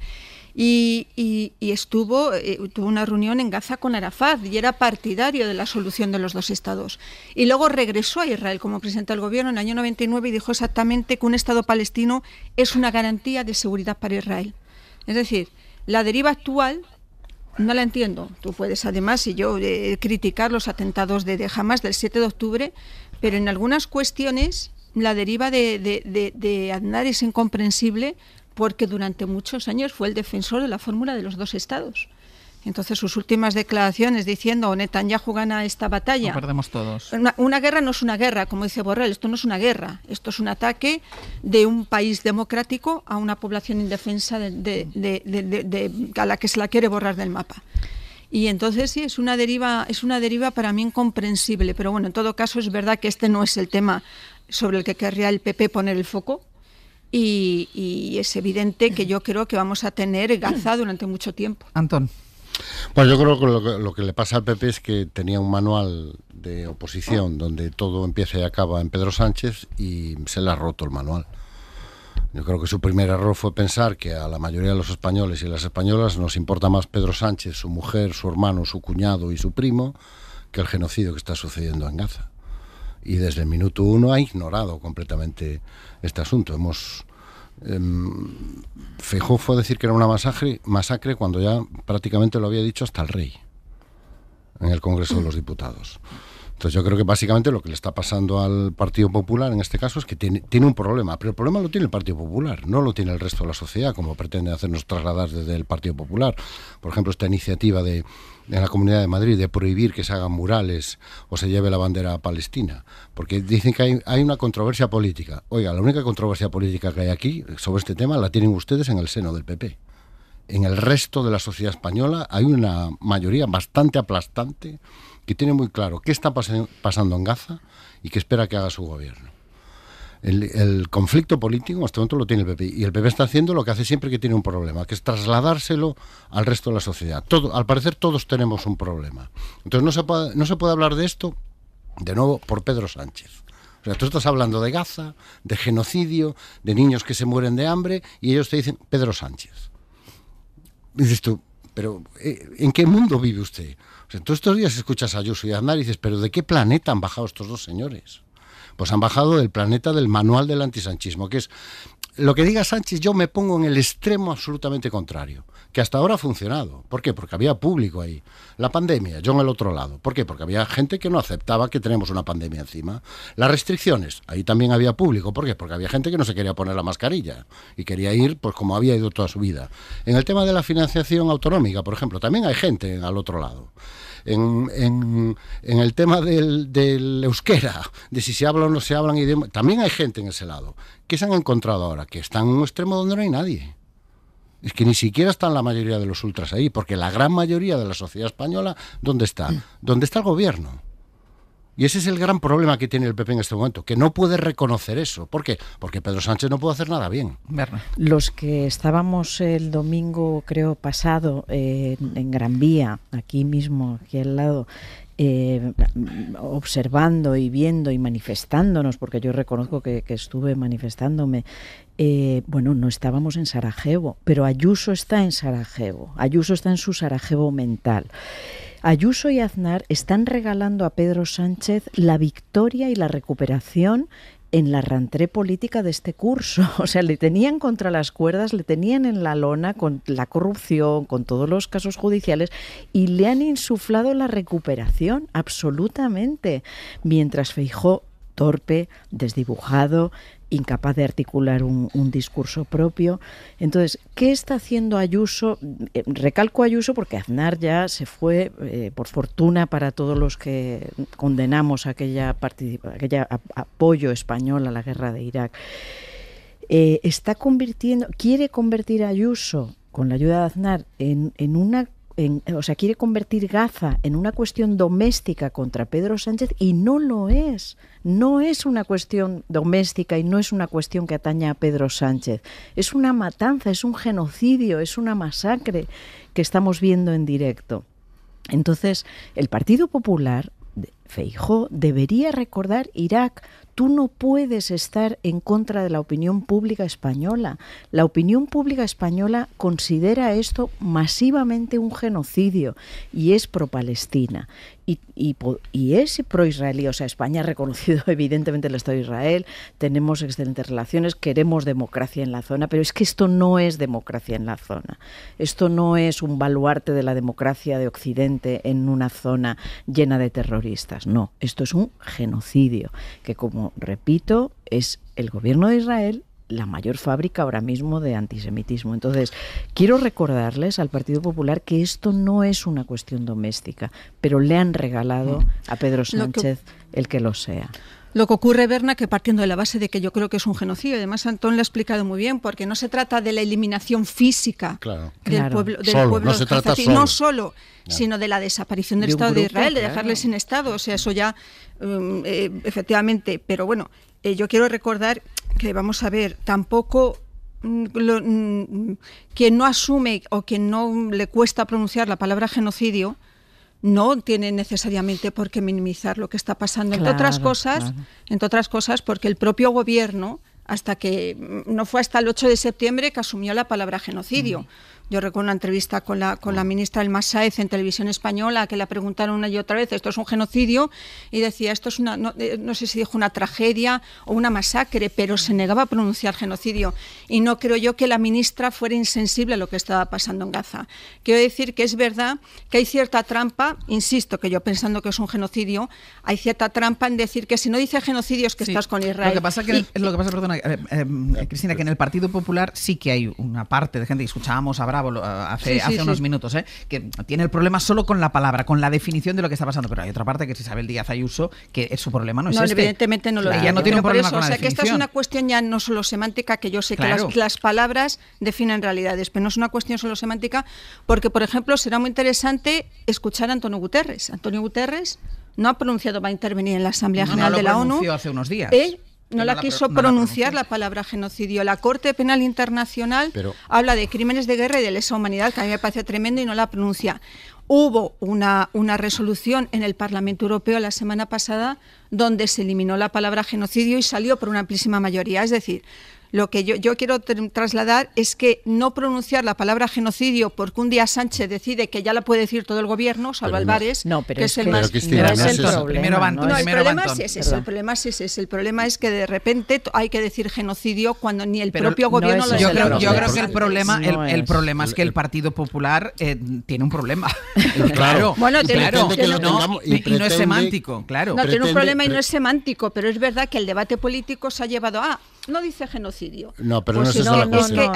Y tuvo una reunión en Gaza con Arafat y era partidario de la solución de los 2 estados. Y luego regresó a Israel como presidente del Gobierno en el año 99 y dijo exactamente que un Estado palestino es una garantía de seguridad para Israel. Es decir, la deriva actual no la entiendo. Tú puedes, además, y yo, criticar los atentados de Hamas del 7 de octubre, pero en algunas cuestiones la deriva de Aznar es incomprensible, porque durante muchos años fue el defensor de la fórmula de los 2 estados. Entonces, sus últimas declaraciones diciendo Netanyahu gana esta batalla. Lo perdemos todos. Una guerra no es una guerra, como dice Borrell, esto no es una guerra, esto es un ataque de un país democrático a una población indefensa a la que se la quiere borrar del mapa. Y entonces sí, es una deriva para mí incomprensible, pero bueno, en todo caso es verdad que este no es el tema sobre el que querría el PP poner el foco. Y es evidente que yo creo que vamos a tener Gaza durante mucho tiempo. Antón. Bueno, yo creo que lo que le pasa al PP es que tenía un manual de oposición donde todo empieza y acaba en Pedro Sánchez y se le ha roto el manual. Yo creo que su primer error fue pensar que a la mayoría de los españoles y las españolas nos importa más Pedro Sánchez, su mujer, su hermano, su cuñado y su primo que el genocidio que está sucediendo en Gaza. Y desde el minuto 1 ha ignorado completamente este asunto. Feijóo fue a decir que era una masacre cuando ya prácticamente lo había dicho hasta el rey en el Congreso de los Diputados. Entonces yo creo que básicamente lo que le está pasando al Partido Popular en este caso es que tiene un problema, pero el problema lo tiene el Partido Popular, no lo tiene el resto de la sociedad, como pretende hacernos trasladar desde el Partido Popular. Por ejemplo, esta iniciativa en la Comunidad de Madrid de prohibir que se hagan murales o se lleve la bandera palestina, porque dicen que hay una controversia política. Oiga, la única controversia política que hay aquí sobre este tema la tienen ustedes en el seno del PP. En el resto de la sociedad española hay una mayoría bastante aplastante que tiene muy claro qué está pasando en Gaza y qué espera que haga su gobierno. El conflicto político, hasta momento lo tiene el PP, y el PP está haciendo lo que hace siempre que tiene un problema, que es trasladárselo al resto de la sociedad. Al parecer todos tenemos un problema. Entonces no se puede hablar de esto, de nuevo, por Pedro Sánchez. O sea, tú estás hablando de Gaza, de genocidio, de niños que se mueren de hambre, y ellos te dicen Pedro Sánchez. Y dices tú, pero ¿en qué mundo vive usted? O sea, tú estos días escuchas a Ayuso y a Aznar y dices, ¿pero de qué planeta han bajado estos 2 señores? Pues han bajado del planeta del manual del antisanchismo, que es lo que diga Sánchez, yo me pongo en el extremo absolutamente contrario, que hasta ahora ha funcionado. ¿Por qué? Porque había público ahí. La pandemia, yo en el otro lado. ¿Por qué? Porque había gente que no aceptaba que tenemos una pandemia encima. Las restricciones, ahí también había público. ¿Por qué? Porque había gente que no se quería poner la mascarilla y quería ir pues como había ido toda su vida. En el tema de la financiación autonómica, por ejemplo, también hay gente al otro lado. en el tema del euskera, de si se habla o no se hablan idiomas, también hay gente en ese lado. ¿Qué se han encontrado ahora? Que están en un extremo donde no hay nadie. Es que ni siquiera están la mayoría de los ultras ahí, porque la gran mayoría de la sociedad española, ¿dónde está? ¿Dónde está el gobierno? Y ese es el gran problema que tiene el PP en este momento, que no puede reconocer eso. ¿Por qué? Porque Pedro Sánchez no puede hacer nada bien. Los que estábamos el domingo, creo, pasado, en Gran Vía, aquí mismo, aquí al lado, observando y viendo y manifestándonos, porque yo reconozco que estuve manifestándome, bueno, no estábamos en Sarajevo, pero Ayuso está en Sarajevo, Ayuso está en su Sarajevo mental. Ayuso y Aznar están regalando a Pedro Sánchez la victoria y la recuperación en la rentrée política de este curso. O sea, le tenían contra las cuerdas, le tenían en la lona con la corrupción, con todos los casos judiciales, y le han insuflado la recuperación absolutamente. Mientras Feijóo, torpe, desdibujado, incapaz de articular un discurso propio. Entonces, ¿qué está haciendo Ayuso? Recalco Ayuso porque Aznar ya se fue, por fortuna para todos los que condenamos aquella apoyo español a la guerra de Irak. Quiere convertir a Ayuso, con la ayuda de Aznar, quiere convertir Gaza en una cuestión doméstica contra Pedro Sánchez, y no lo es. No es una cuestión doméstica y no es una cuestión que ataña a Pedro Sánchez. Es una matanza, es un genocidio, es una masacre que estamos viendo en directo. Entonces, el Partido Popular, Feijóo, debería recordar Irak. Tú no puedes estar en contra de la opinión pública española. La opinión pública española considera esto masivamente un genocidio y es pro-Palestina. Y es pro-israelí. O sea, España ha reconocido evidentemente el Estado de Israel, tenemos excelentes relaciones, queremos democracia en la zona, pero es que esto no es democracia en la zona. Esto no es un baluarte de la democracia de Occidente en una zona llena de terroristas. No, esto es un genocidio que, como repito, es el gobierno de Israel la mayor fábrica ahora mismo de antisemitismo. Entonces, quiero recordarles al Partido Popular que esto no es una cuestión doméstica, pero le han regalado a Pedro Sánchez el que lo sea. Lo que ocurre, Berna, que partiendo de la base de que yo creo que es un genocidio, además Antón lo ha explicado muy bien, porque no se trata de la eliminación física del pueblo no se trata no solo, sino de la desaparición del Estado de Israel, de dejarle sin Estado. O sea, eso ya, efectivamente, pero bueno, yo quiero recordar que, vamos a ver, tampoco quien no asume o quien no le cuesta pronunciar la palabra genocidio no tiene necesariamente por qué minimizar lo que está pasando, entre otras cosas porque el propio gobierno, no fue hasta el 8 de septiembre que asumió la palabra genocidio. Yo recuerdo una entrevista con la ministra Elma Sáez en Televisión Española, que le preguntaron una y otra vez, esto es un genocidio, y decía, esto es una, no sé si dijo una tragedia o una masacre, pero se negaba a pronunciar genocidio. Y no creo yo que la ministra fuera insensible a lo que estaba pasando en Gaza. Quiero decir que es verdad que hay cierta trampa, insisto, que yo pensando que es un genocidio, hay cierta trampa en decir que si no dice genocidio es que estás con Israel. Lo que pasa, perdona, Cristina, que en el Partido Popular sí que hay una parte de gente, y escuchábamos a Bravo hace unos minutos, que tiene el problema solo con la palabra, con la definición de lo que está pasando, pero hay otra parte, que es Isabel Díaz Ayuso, que su problema no es este. Evidentemente no lo es. Ella no tiene un problema con la definición. O sea, que esta es una cuestión ya no solo semántica, que yo sé que las palabras definen realidades, pero no es una cuestión solo semántica, porque, por ejemplo, será muy interesante escuchar a Antonio Guterres. Antonio Guterres no ha pronunciado, va a intervenir en la Asamblea General de la ONU. No lo pronunció hace unos días. No la quiso pronunciar la palabra genocidio. La Corte Penal Internacional habla de crímenes de guerra y de lesa humanidad, que a mí me parece tremendo, y no la pronuncia. Hubo una resolución en el Parlamento Europeo la semana pasada donde se eliminó la palabra genocidio y salió por una amplísima mayoría. Es decir, lo que yo quiero trasladar es que no pronunciar la palabra genocidio porque un día Sánchez decide que ya la puede decir todo el gobierno, salvo Álvarez, que es el más... El problema es ese. El problema es que de repente hay que decir genocidio cuando ni el propio gobierno lo Yo creo que el problema es que el Partido Popular tiene un problema. Claro. Bueno, y no es semántico, claro. No, tiene un problema y no es semántico, pero es verdad que el debate político se ha llevado a no dice genocidio. No, pero no es esa la cuestión.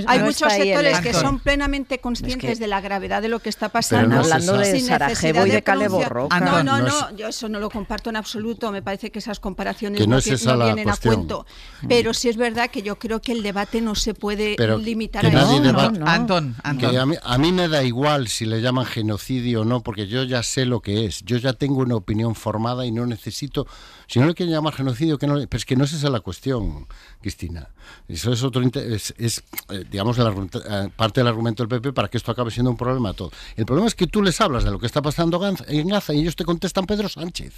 Hay muchos sectores que son plenamente conscientes de la gravedad de lo que está pasando. Hablando de Sarajevo y de Caleborroca. No, yo eso no lo comparto en absoluto. Me parece que esas comparaciones no vienen a cuento. Pero sí es verdad que yo creo que el debate no se puede limitar a eso. Antón. Que a mí me da igual si le llaman genocidio o no, porque yo ya sé lo que es. Yo ya tengo una opinión formada y no necesito... Si no le quieren llamar genocidio, pero es que no es esa la cuestión, Cristina. Eso es digamos, parte del argumento del PP para que esto acabe siendo un problema todo. El problema es que tú les hablas de lo que está pasando en Gaza y ellos te contestan Pedro Sánchez.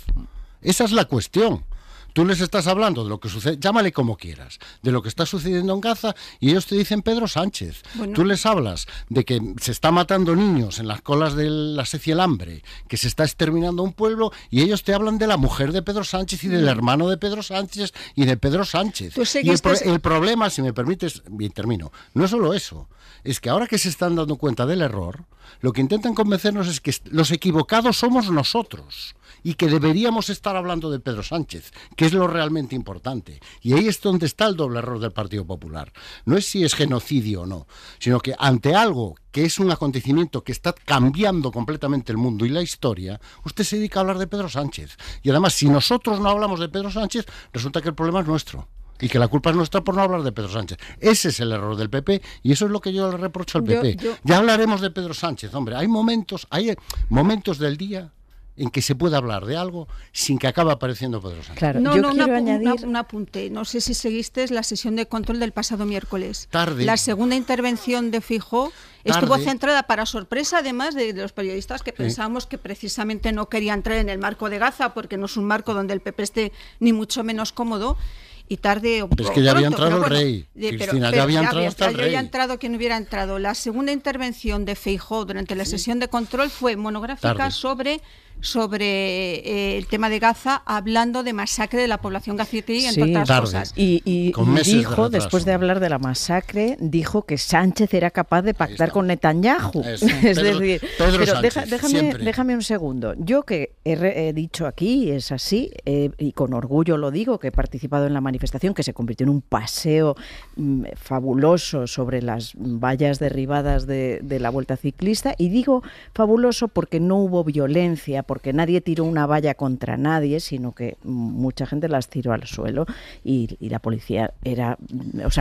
Esa es la cuestión. Tú les estás hablando de lo que sucede, llámale como quieras, de lo que está sucediendo en Gaza y ellos te dicen Pedro Sánchez. Bueno. Tú les hablas de que se está matando niños en las colas de la sed y el hambre, que se está exterminando un pueblo y ellos te hablan de la mujer de Pedro Sánchez y del hermano de Pedro Sánchez y de Pedro Sánchez. Y el problema, si me permites, bien termino, no es solo eso, es que ahora que se están dando cuenta del error, lo que intentan convencernos es que los equivocados somos nosotros. Y que deberíamos estar hablando de Pedro Sánchez, que es lo realmente importante. Y ahí es donde está el doble error del Partido Popular. No es si es genocidio o no, sino que ante algo que es un acontecimiento que está cambiando completamente el mundo y la historia, usted se dedica a hablar de Pedro Sánchez. Y además, si nosotros no hablamos de Pedro Sánchez, resulta que el problema es nuestro. Y que la culpa es nuestra por no hablar de Pedro Sánchez. Ese es el error del PP y eso es lo que yo le reprocho al PP. Ya hablaremos de Pedro Sánchez, hombre. Hay momentos del día en que se puede hablar de algo sin que acabe apareciendo Pedro Sánchez. Claro, un apunte. No sé si seguiste la sesión de control del pasado miércoles. Tarde. La segunda intervención de Feijóo estuvo centrada, para sorpresa además de los periodistas que pensábamos que precisamente no quería entrar en el marco de Gaza porque no es un marco donde el PP esté ni mucho menos cómodo. Y tarde o pero es que ya había entrado el rey, Cristina, ya había entrado hasta el rey. Ya había entrado quien hubiera entrado. La segunda intervención de Feijóo durante la sesión de control fue monográfica sobre el tema de Gaza, hablando de masacre de la población gazatí, entre otras cosas. Y dijo, después de hablar de la masacre, dijo que Sánchez era capaz de pactar con Netanyahu. Es decir, pero déjame un segundo. Yo que he dicho aquí, es así, y con orgullo lo digo, que he participado en la manifestación, que se convirtió en un paseo fabuloso sobre las vallas derribadas de la Vuelta Ciclista, y digo fabuloso porque no hubo violencia, porque nadie tiró una valla contra nadie, sino que mucha gente las tiró al suelo y la policía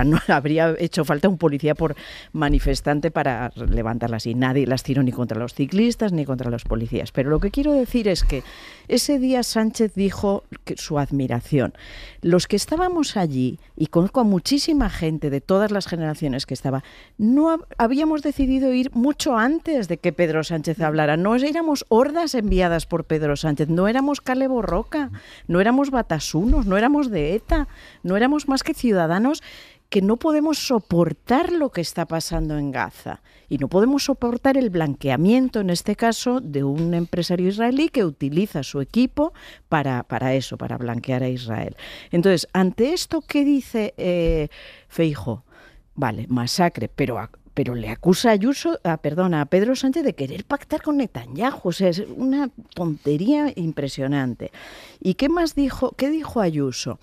no habría hecho falta un policía por manifestante para levantarlas, y nadie las tiró ni contra los ciclistas ni contra los policías. Pero lo que quiero decir es que ese día Sánchez dijo su admiración. Los que estábamos allí, y conozco a muchísima gente de todas las generaciones que estaba, no habíamos decidido ir mucho antes de que Pedro Sánchez hablara. No éramos hordas enviadas por Pedro Sánchez, no éramos Caleborroca, no éramos batasunos, no éramos de ETA, no éramos más que ciudadanos que no podemos soportar lo que está pasando en Gaza y no podemos soportar el blanqueamiento, en este caso, de un empresario israelí que utiliza su equipo para eso, para blanquear a Israel. Entonces, ante esto, ¿qué dice Feijóo? Vale, masacre, pero le acusa a Pedro Sánchez de querer pactar con Netanyahu. O sea, es una tontería impresionante. ¿Y qué más dijo? ¿Qué dijo Ayuso?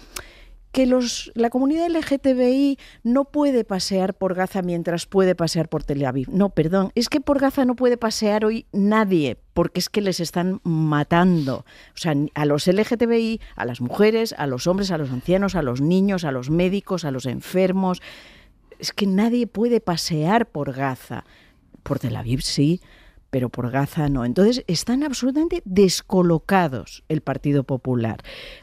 Que la comunidad LGTBI no puede pasear por Gaza mientras puede pasear por Tel Aviv. No, perdón, es que por Gaza no puede pasear hoy nadie, porque es que les están matando. O sea, a los LGTBI, a las mujeres, a los hombres, a los ancianos, a los niños, a los médicos, a los enfermos. Es que nadie puede pasear por Gaza. Por Tel Aviv sí, pero por Gaza no. Entonces están absolutamente descolocados el Partido Popular.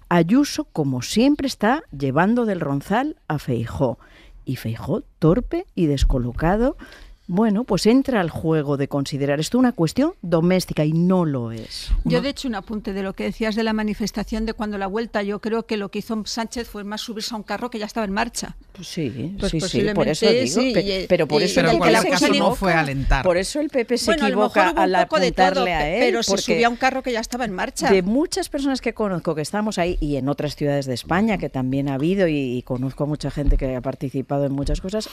Ayuso, como siempre, está llevando del ronzal a Feijóo. Y Feijóo, torpe y descolocado, bueno, pues entra al juego de considerar esto una cuestión doméstica y no lo es. Yo, de hecho, un apunte de lo que decías de la manifestación de cuando la vuelta, yo creo que lo que hizo Sánchez fue más subirse a un carro que ya estaba en marcha. Pues sí, por eso digo, pero por eso en cualquier caso no fue a alentar. Por eso el PP se equivoca al apuntarle a él. Pero se subía a un carro que ya estaba en marcha. De muchas personas que conozco que estamos ahí, y en otras ciudades de España que también ha habido, y conozco a mucha gente que ha participado en muchas cosas,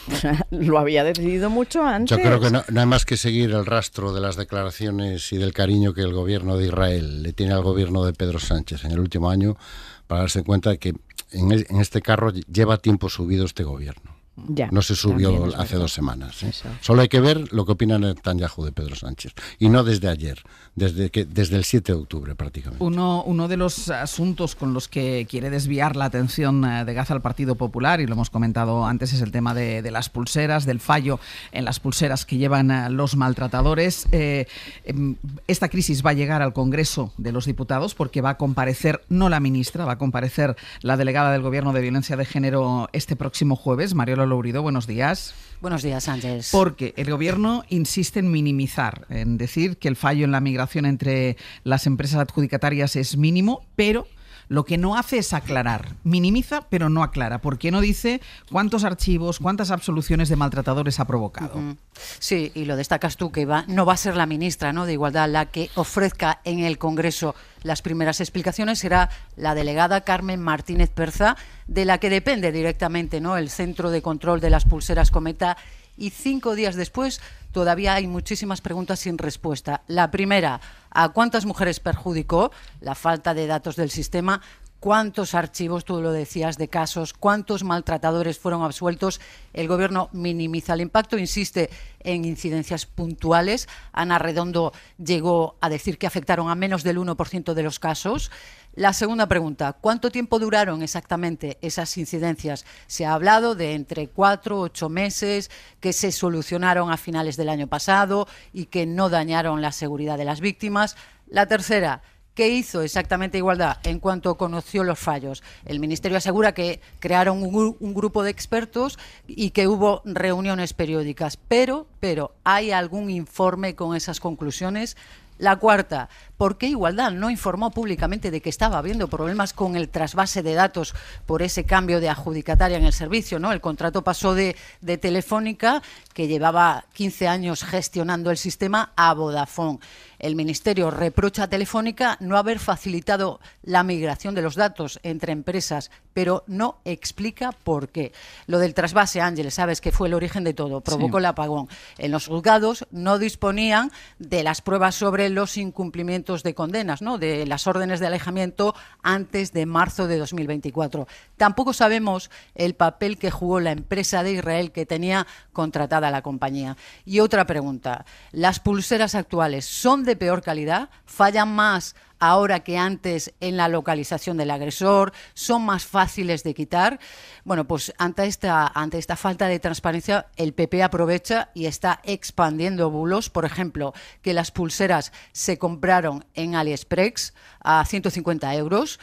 lo había decidido mucho antes. Yo creo que no hay más que seguir el rastro de las declaraciones y del cariño que el gobierno de Israel le tiene al gobierno de Pedro Sánchez en el último año para darse cuenta de que en este carro lleva tiempo subido este gobierno. Ya, no se subió hace 2 semanas. Solo hay que ver lo que opina Netanyahu de Pedro Sánchez. Y no desde ayer, desde el 7 de octubre prácticamente. Uno de los asuntos con los que quiere desviar la atención de Gaza al Partido Popular, y lo hemos comentado antes, es el tema de las pulseras, del fallo en las pulseras que llevan los maltratadores. Esta crisis va a llegar al Congreso de los Diputados porque va a comparecer, no la ministra, va a comparecer la delegada del Gobierno de Violencia de Género este próximo jueves, Mariola Lourido. Buenos días. Buenos días, Ángeles. Porque el Gobierno insiste en minimizar, en decir que el fallo en la migración entre las empresas adjudicatarias es mínimo, pero lo que no hace es aclarar. Minimiza, pero no aclara. ¿Por qué no dice cuántos archivos, cuántas absoluciones de maltratadores ha provocado? Sí, y lo destacas tú, que no va a ser la ministra, ¿no?, de Igualdad la que ofrezca en el Congreso las primeras explicaciones, será la delegada Carmen Martínez Perza, de la que depende directamente, ¿no?, el Centro de Control de las Pulseras Cometa. Y 5 días después todavía hay muchísimas preguntas sin respuesta. La primera, ¿a cuántas mujeres perjudicó la falta de datos del sistema? ¿Cuántos archivos, tú lo decías, de casos? ¿Cuántos maltratadores fueron absueltos? El Gobierno minimiza el impacto, insiste en incidencias puntuales. Ana Redondo llegó a decir que afectaron a menos del 1% de los casos. La segunda pregunta, ¿cuánto tiempo duraron exactamente esas incidencias? Se ha hablado de entre 4 u 8 meses, que se solucionaron a finales del año pasado y que no dañaron la seguridad de las víctimas. La tercera, ¿qué hizo exactamente Igualdad en cuanto conoció los fallos? El Ministerio asegura que crearon un grupo de expertos y que hubo reuniones periódicas, pero ¿hay algún informe con esas conclusiones? La cuarta, ¿por qué Igualdad no informó públicamente de que estaba habiendo problemas con el trasvase de datos por ese cambio de adjudicataria en el servicio, ¿no? El contrato pasó de Telefónica, que llevaba 15 años gestionando el sistema, a Vodafone. El Ministerio reprocha a Telefónica no haber facilitado la migración de los datos entre empresas, pero no explica por qué. Lo del trasvase, Ángeles, sabes que fue el origen de todo, provocó el apagón. En los juzgados no disponían de las pruebas sobre los incumplimientos de condenas, ¿no?, de las órdenes de alejamiento antes de marzo de 2024. Tampoco sabemos el papel que jugó la empresa de Israel que tenía contratada la compañía. Y otra pregunta, ¿las pulseras actuales son de peor calidad? ¿Fallan más ahora que antes en la localización del agresor? ¿Son más fáciles de quitar? Bueno, pues ante esta falta de transparencia, el PP aprovecha y está expandiendo bulos. Por ejemplo, que las pulseras se compraron en AliExpress a 150 euros.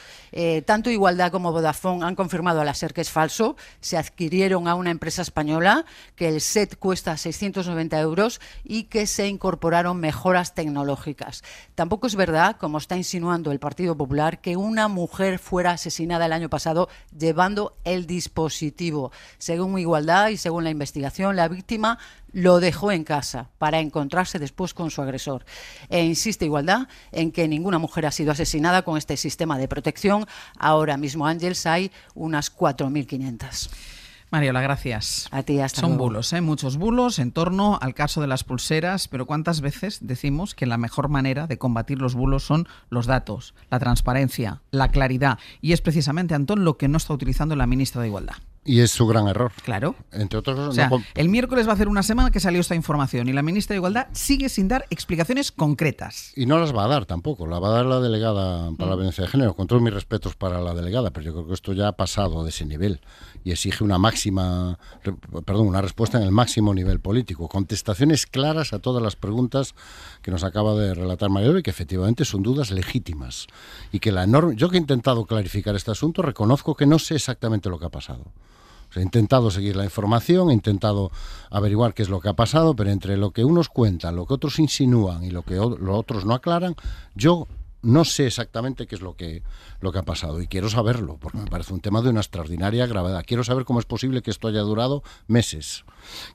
Tanto Igualdad como Vodafone han confirmado a la SER que es falso. Se adquirieron a una empresa española, que el set cuesta 690 euros y que se incorporaron mejoras tecnológicas. Tampoco es verdad, como está insinuando el Partido Popular, que una mujer fuera asesinada el año pasado llevando el dispositivo. Según Igualdad y según la investigación, la víctima lo dejó en casa para encontrarse después con su agresor. E insiste Igualdad en que ninguna mujer ha sido asesinada con este sistema de protección. Ahora mismo, Ángeles, hay unas 4.500. Mariola, gracias. A ti, hasta Son luego. bulos, muchos bulos en torno al caso de las pulseras, pero ¿cuántas veces decimos que la mejor manera de combatir los bulos son los datos, la transparencia, la claridad? Y es precisamente, Antón, lo que no está utilizando la ministra de Igualdad. Y es su gran error. Claro. Entre otros, o sea, el miércoles va a hacer una semana que salió esta información y la ministra de Igualdad sigue sin dar explicaciones concretas. Y no las va a dar tampoco. La va a dar la delegada para la violencia de género. Con todos mis respetos para la delegada, pero yo creo que esto ya ha pasado de ese nivel y exige una respuesta en el máximo nivel político. Contestaciones claras a todas las preguntas que nos acaba de relatar Mariola y que efectivamente son dudas legítimas. Y que yo que he intentado clarificar este asunto, reconozco que no sé exactamente lo que ha pasado. He intentado seguir la información, he intentado averiguar qué es lo que ha pasado, pero entre lo que unos cuentan, lo que otros insinúan y lo que los otros no aclaran, yo no sé exactamente qué es lo que ha pasado y quiero saberlo, porque me parece un tema de una extraordinaria gravedad. Quiero saber cómo es posible que esto haya durado meses.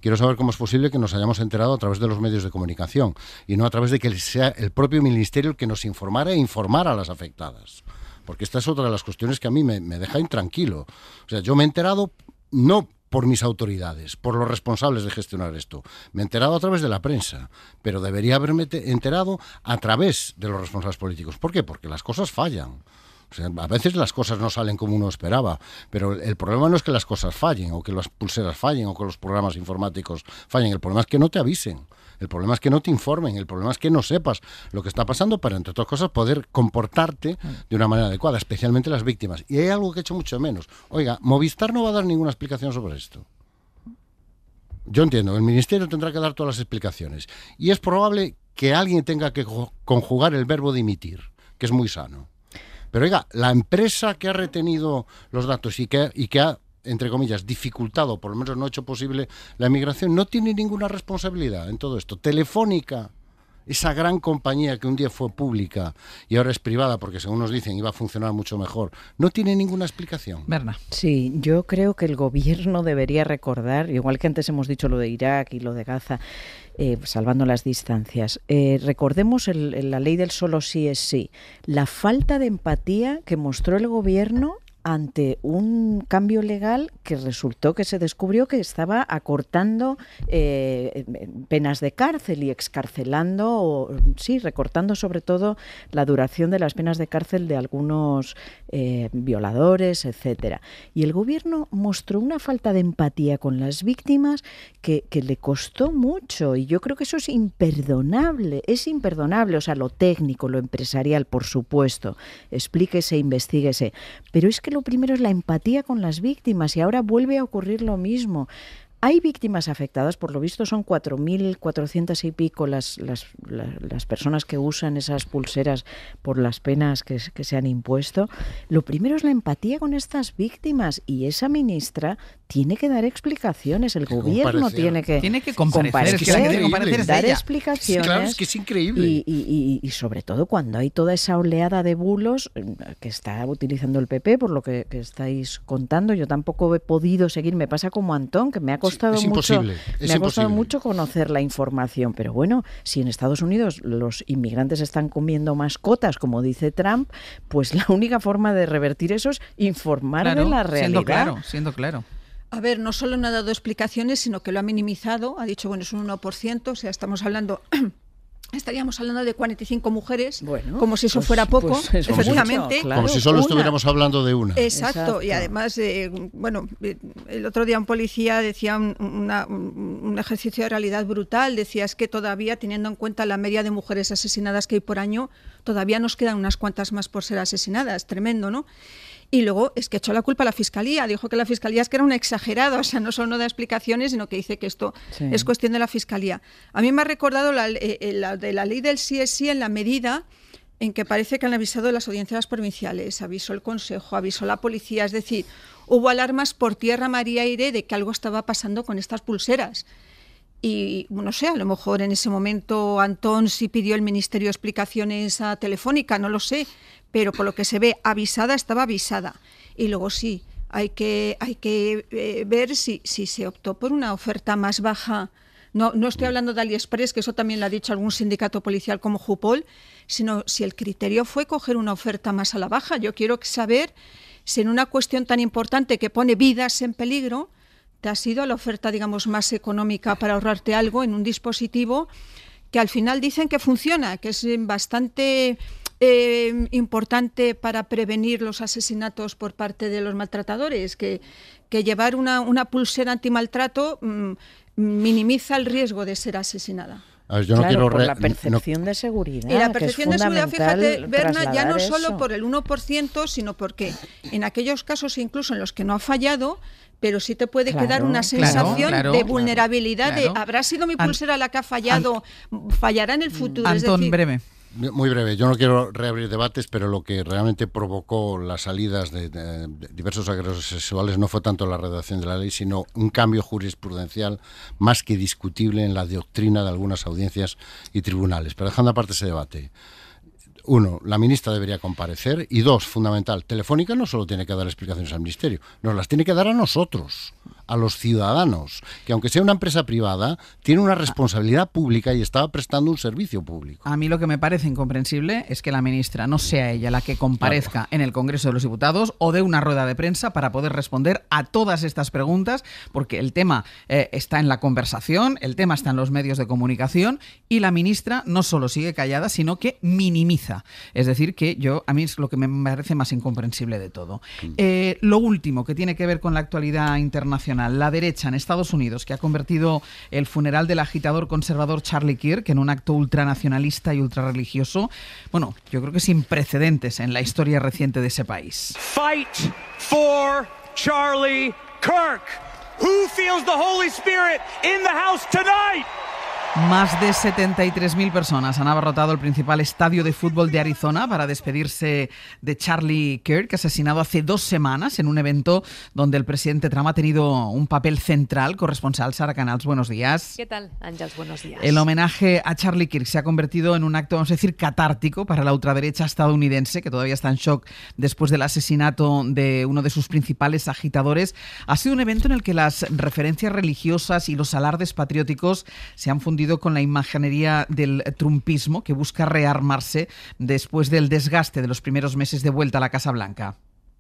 Quiero saber cómo es posible que nos hayamos enterado a través de los medios de comunicación y no a través de que sea el propio Ministerio el que nos informara e informara a las afectadas. Porque esta es otra de las cuestiones que a mí me deja intranquilo. O sea, yo me he enterado no por mis autoridades, por los responsables de gestionar esto. Me he enterado a través de la prensa, pero debería haberme enterado a través de los responsables políticos. ¿Por qué? Porque las cosas fallan. O sea, a veces las cosas no salen como uno esperaba, pero el problema no es que las cosas fallen, o que las pulseras fallen, o que los programas informáticos fallen. El problema es que no te avisen. El problema es que no te informen, el problema es que no sepas lo que está pasando para, entre otras cosas, poder comportarte de una manera adecuada, especialmente las víctimas. Y hay algo que echo mucho menos. Oiga, Movistar no va a dar ninguna explicación sobre esto. Yo entiendo, el Ministerio tendrá que dar todas las explicaciones. Y es probable que alguien tenga que conjugar el verbo dimitir, que es muy sano. Pero oiga, la empresa que ha retenido los datos y que ha, entre comillas, dificultado, por lo menos no ha hecho posible la emigración, no tiene ninguna responsabilidad en todo esto. Telefónica, esa gran compañía que un día fue pública y ahora es privada porque, según nos dicen, iba a funcionar mucho mejor, no tiene ninguna explicación. Berna. Sí, yo creo que el gobierno debería recordar, igual que antes hemos dicho lo de Irak y lo de Gaza, salvando las distancias, recordemos la ley del solo sí es sí, la falta de empatía que mostró el gobierno ante un cambio legal que resultó que se descubrió que estaba acortando penas de cárcel y excarcelando, recortando sobre todo la duración de las penas de cárcel de algunos violadores, etcétera. Y el gobierno mostró una falta de empatía con las víctimas que le costó mucho, y yo creo que eso es imperdonable, o sea, lo técnico, lo empresarial, por supuesto, explíquese, investíguese, pero es que lo primero es la empatía con las víctimas, y ahora vuelve a ocurrir lo mismo. Hay víctimas afectadas, por lo visto son 4.400 y pico las personas que usan esas pulseras por las penas que se han impuesto. Lo primero es la empatía con estas víctimas, y esa ministra tiene que dar explicaciones, el gobierno tiene que comparecer, dar explicaciones. Sí, claro, es que es increíble. Y sobre todo cuando hay toda esa oleada de bulos que está utilizando el PP, por lo que estáis contando. Yo tampoco he podido seguir, me pasa como Antón, que me ha costado mucho conocer la información, pero bueno, si en Estados Unidos los inmigrantes están comiendo mascotas, como dice Trump, pues la única forma de revertir eso es informar de la realidad. Siendo claro. A ver, no solo no ha dado explicaciones, sino que lo ha minimizado, ha dicho, bueno, es un 1%, o sea, estaríamos hablando de 45 mujeres, como si eso fuera poco, efectivamente. Mucho, claro. Como si solo estuviéramos hablando de una. Exacto. Y además, el otro día un policía decía un ejercicio de realidad brutal, decía, es que todavía, teniendo en cuenta la media de mujeres asesinadas que hay por año, todavía nos quedan unas cuantas más por ser asesinadas, tremendo, ¿no? Y luego es que echó la culpa a la Fiscalía, dijo que la Fiscalía es que era una exagerada, o sea, no solo no da explicaciones, sino que dice que esto es cuestión de la Fiscalía. A mí me ha recordado la de la ley del sí es sí, en la medida en que parece que han avisado las audiencias provinciales, avisó el Consejo, avisó la policía, es decir, hubo alarmas por tierra, mar y aire de que algo estaba pasando con estas pulseras. Y no sé, a lo mejor en ese momento Antón sí pidió el Ministerio explicaciones a Telefónica, no lo sé, pero por lo que se ve, estaba avisada. Y luego sí, hay que ver si se optó por una oferta más baja. No estoy hablando de AliExpress, que eso también lo ha dicho algún sindicato policial como Jupol, sino si el criterio fue coger una oferta más a la baja. Yo quiero saber si en una cuestión tan importante que pone vidas en peligro, te has ido a la oferta, digamos, más económica para ahorrarte algo en un dispositivo que al final dicen que funciona, que es bastante importante para prevenir los asesinatos por parte de los maltratadores, que llevar una pulsera antimaltrato minimiza el riesgo de ser asesinada. A ver, yo no quiero por la percepción de seguridad. Y la percepción de seguridad, fíjate, Berna, ya no solo por el 1%, sino porque en aquellos casos incluso en los que no ha fallado, pero sí te puede quedar una sensación de vulnerabilidad, de habrá sido mi pulsera la que ha fallado, fallará en el futuro. Antón, breve. Muy breve, yo no quiero reabrir debates, pero lo que realmente provocó las salidas de diversos agresores sexuales no fue tanto la redacción de la ley, sino un cambio jurisprudencial más que discutible en la doctrina de algunas audiencias y tribunales. Pero dejando aparte ese debate, uno, la ministra debería comparecer, y dos, fundamental, Telefónica no solo tiene que dar explicaciones al Ministerio, nos las tiene que dar a nosotros, a los ciudadanos, que aunque sea una empresa privada, tiene una responsabilidad pública y estaba prestando un servicio público. A mí lo que me parece incomprensible es que la ministra no sea ella la que comparezca en el Congreso de los Diputados o dé una rueda de prensa para poder responder a todas estas preguntas, porque el tema está en la conversación, el tema está en los medios de comunicación y la ministra no solo sigue callada, sino que minimiza. Es decir, que a mí es lo que me parece más incomprensible de todo. Lo último que tiene que ver con la actualidad internacional, la derecha en Estados Unidos, que ha convertido el funeral del agitador conservador Charlie Kirk en un acto ultranacionalista y ultrarreligioso, bueno, yo creo que sin precedentes en la historia reciente de ese país. Fight for Charlie Kirk. Who feels the Holy Spirit in the house tonight? Más de 73.000 personas han abarrotado el principal estadio de fútbol de Arizona para despedirse de Charlie Kirk, asesinado hace 2 semanas en un evento donde el presidente Trump ha tenido un papel central. Corresponsal Sara Canals, buenos días. ¿Qué tal, Àngels? Buenos días. El homenaje a Charlie Kirk se ha convertido en un acto, vamos a decir, catártico para la ultraderecha estadounidense, que todavía está en shock después del asesinato de uno de sus principales agitadores. Ha sido un evento en el que las referencias religiosas y los alardes patrióticos se han fundido con la imaginería del trumpismo, que busca rearmarse después del desgaste de los primeros meses de vuelta a la Casa Blanca.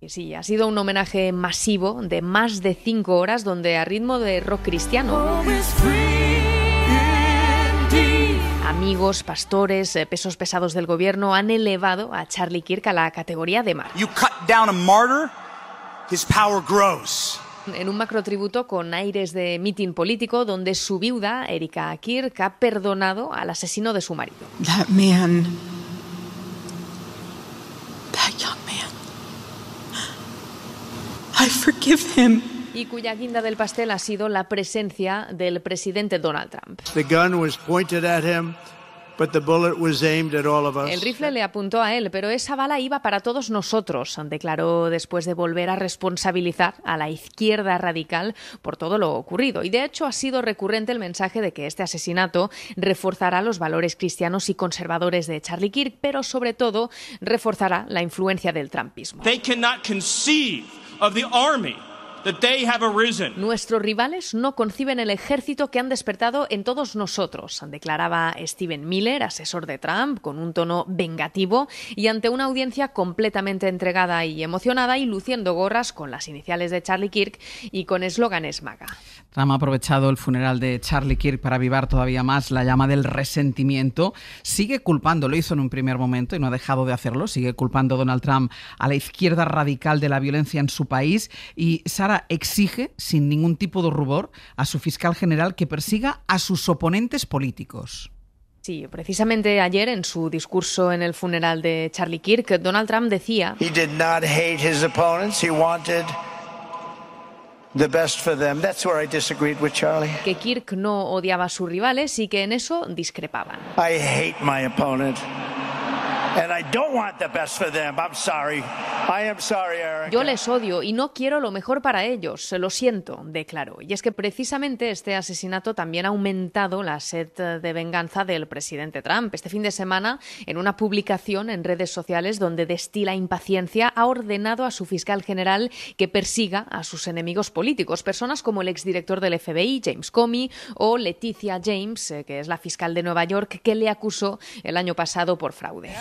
Sí, ha sido un homenaje masivo de más de 5 horas, donde a ritmo de rock cristiano, amigos, pastores, pesos pesados del gobierno han elevado a Charlie Kirk a la categoría de mártir. You cut down a martyr, his power grows. En un macrotributo con aires de mitin político, donde su viuda, Erika Kirk, ha perdonado al asesino de su marido. That man, that young man, I forgive him. Y cuya guinda del pastel ha sido la presencia del presidente Donald Trump. The gun was pointed at him. But the bullet was aimed at all of us. El rifle le apuntó a él, pero esa bala iba para todos nosotros, declaró después de volver a responsabilizar a la izquierda radical por todo lo ocurrido. Y de hecho ha sido recurrente el mensaje de que este asesinato reforzará los valores cristianos y conservadores de Charlie Kirk, pero sobre todo reforzará la influencia del trumpismo. They cannot conceive of the army that they have arisen. Nuestros rivales no conciben el ejército que han despertado en todos nosotros, declaraba Stephen Miller, asesor de Trump, con un tono vengativo y ante una audiencia completamente entregada y emocionada y luciendo gorras con las iniciales de Charlie Kirk y con eslóganes MAGA. Trump ha aprovechado el funeral de Charlie Kirk para avivar todavía más la llama del resentimiento. Sigue culpando, lo hizo en un primer momento y no ha dejado de hacerlo, sigue culpando Donald Trump a la izquierda radical de la violencia en su país y Sara exige, sin ningún tipo de rubor, a su fiscal general que persiga a sus oponentes políticos. Sí, precisamente ayer en su discurso en el funeral de Charlie Kirk, Donald Trump decía: He did not hate his opponents, he wanted the best for them. That's where I disagreed with Charlie. Que Kirk no odiaba a sus rivales y que en eso discrepaban. I hate my opponent. And I don't want the best for them. I'm sorry. I am sorry, Eric. Yo les odio y no quiero lo mejor para ellos. Se lo siento, declaró. Y es que precisamente este asesinato también ha aumentado la sed de venganza del presidente Trump. Este fin de semana, en una publicación en redes sociales donde destila impaciencia, ha ordenado a su fiscal general que persiga a sus enemigos políticos, personas como el exdirector del FBI, James Comey, o Leticia James, que es la fiscal de Nueva York, que le acusó el año pasado por fraude.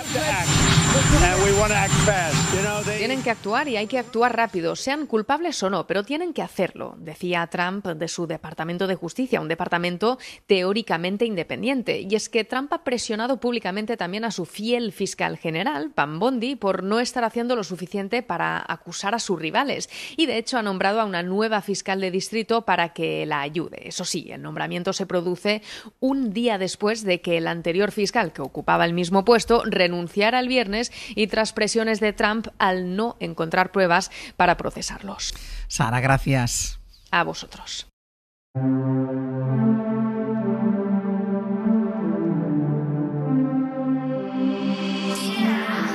Tienen que actuar y hay que actuar rápido, sean culpables o no, pero tienen que hacerlo, decía Trump de su Departamento de Justicia, un departamento teóricamente independiente. Y es que Trump ha presionado públicamente también a su fiel fiscal general, Pam Bondi, por no estar haciendo lo suficiente para acusar a sus rivales. Y de hecho ha nombrado a una nueva fiscal de distrito para que la ayude. Eso sí, el nombramiento se produce un día después de que el anterior fiscal, que ocupaba el mismo puesto, renunció el viernes y tras presiones de Trump al no encontrar pruebas para procesarlos. Sara, gracias. A vosotros.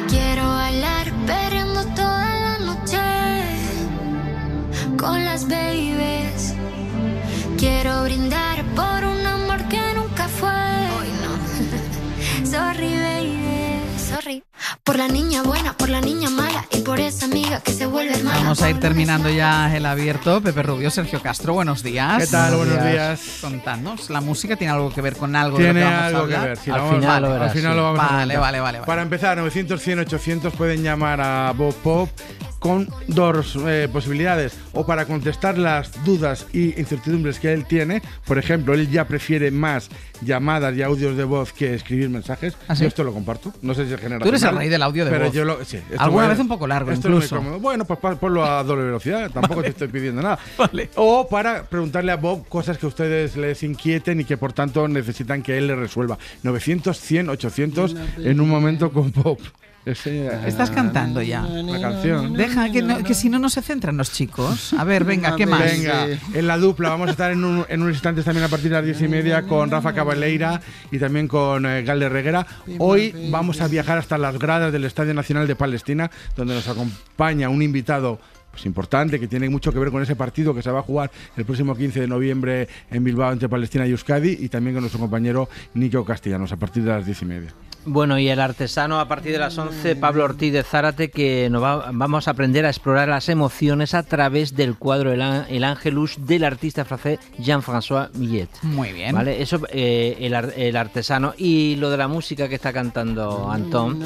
Quiero bailar perreando toda la noche con las babies. Quiero brindar por un amor que nunca fue. Hoy no. Sorry, baby. Sorry, Por la niña buena, por la niña mala y por esa amiga que se vuelve hermana. Vamos a ir terminando ya el abierto. Pepe Rubio, Sergio Castro, buenos días. ¿Qué tal? Buenos días. Contadnos, ¿la música tiene algo que ver con algo Tiene de lo que vamos algo a hablar? que ver. Sí, al final lo vamos a Vale. Para empezar, 900, 100, 800 pueden llamar a Bob Pop con dos posibilidades. O para contestar las dudas y incertidumbres que él tiene. Por ejemplo, él ya prefiere más llamadas y audios de voz que escribir mensajes. ¿Ah, sí? Yo esto lo comparto. No sé si es generacional. Tú eres el rey del audio de pero voz. Yo sí, alguna vez un poco largo, incluso. Bueno, pues ponlo a doble velocidad. Tampoco te estoy pidiendo nada. Vale. O para preguntarle a Bob cosas que a ustedes les inquieten y que por tanto necesitan que él les resuelva. 900, 100, 800 en un momento con Bob. Estás cantando ya. La canción. Deja que si no se centran los chicos. A ver, venga, ¿qué más? Venga, en la dupla vamos a estar en unos instantes también a partir de las 10:30 con Rafa Cabaleira y también con Galder Reguera. Hoy vamos a viajar hasta las gradas del Estadio Nacional de Palestina, donde nos acompaña un invitado pues importante, que tiene mucho que ver con ese partido que se va a jugar el próximo 15 de noviembre en Bilbao entre Palestina y Euskadi, y también con nuestro compañero Nico Castellanos a partir de las 10:30. Bueno, y el artesano a partir de las 11, Pablo Ortiz de Zárate, que vamos a aprender a explorar las emociones a través del cuadro El Ángelus del artista francés Jean-François Millet. Muy bien. ¿Vale? Eso, el artesano. Y lo de la música que está cantando Antón.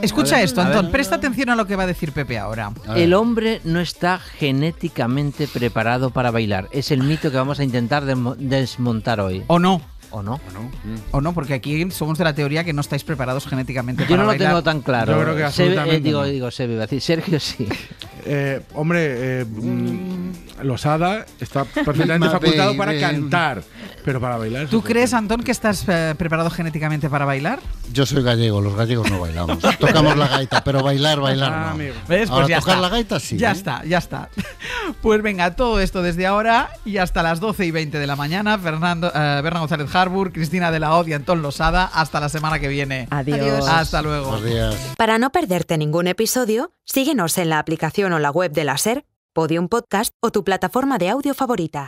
Escucha esto, Antón, presta atención a lo que va a decir Pepe ahora. El hombre no está genéticamente preparado para bailar. Es el mito que vamos a intentar desmontar hoy. ¿O no? ¿O no? O no, porque aquí somos de la teoría que no estáis preparados genéticamente Yo para bailar. Yo no lo tengo tan claro. Yo creo que absolutamente digo, Sebe, iba a decir, Sergio sí. Losada está perfectamente facultado para cantar, pero para bailar... ¿Tú crees, Antón, que estás preparado genéticamente para bailar? Yo soy gallego, los gallegos no bailamos. Tocamos la gaita, pero bailar no. Amigo. ¿Ves? Ahora pues ya tocar está. la gaita sí. Ya está. Pues venga, todo esto desde ahora y hasta las 12:20 de la mañana. Berna González Harbour, Cristina de la Hoz y Antón Losada. Hasta la semana que viene. Adiós. Hasta luego. Buenos días. Para no perderte ningún episodio, síguenos en la aplicación o la web de la SER, Podium Podcast o tu plataforma de audio favorita.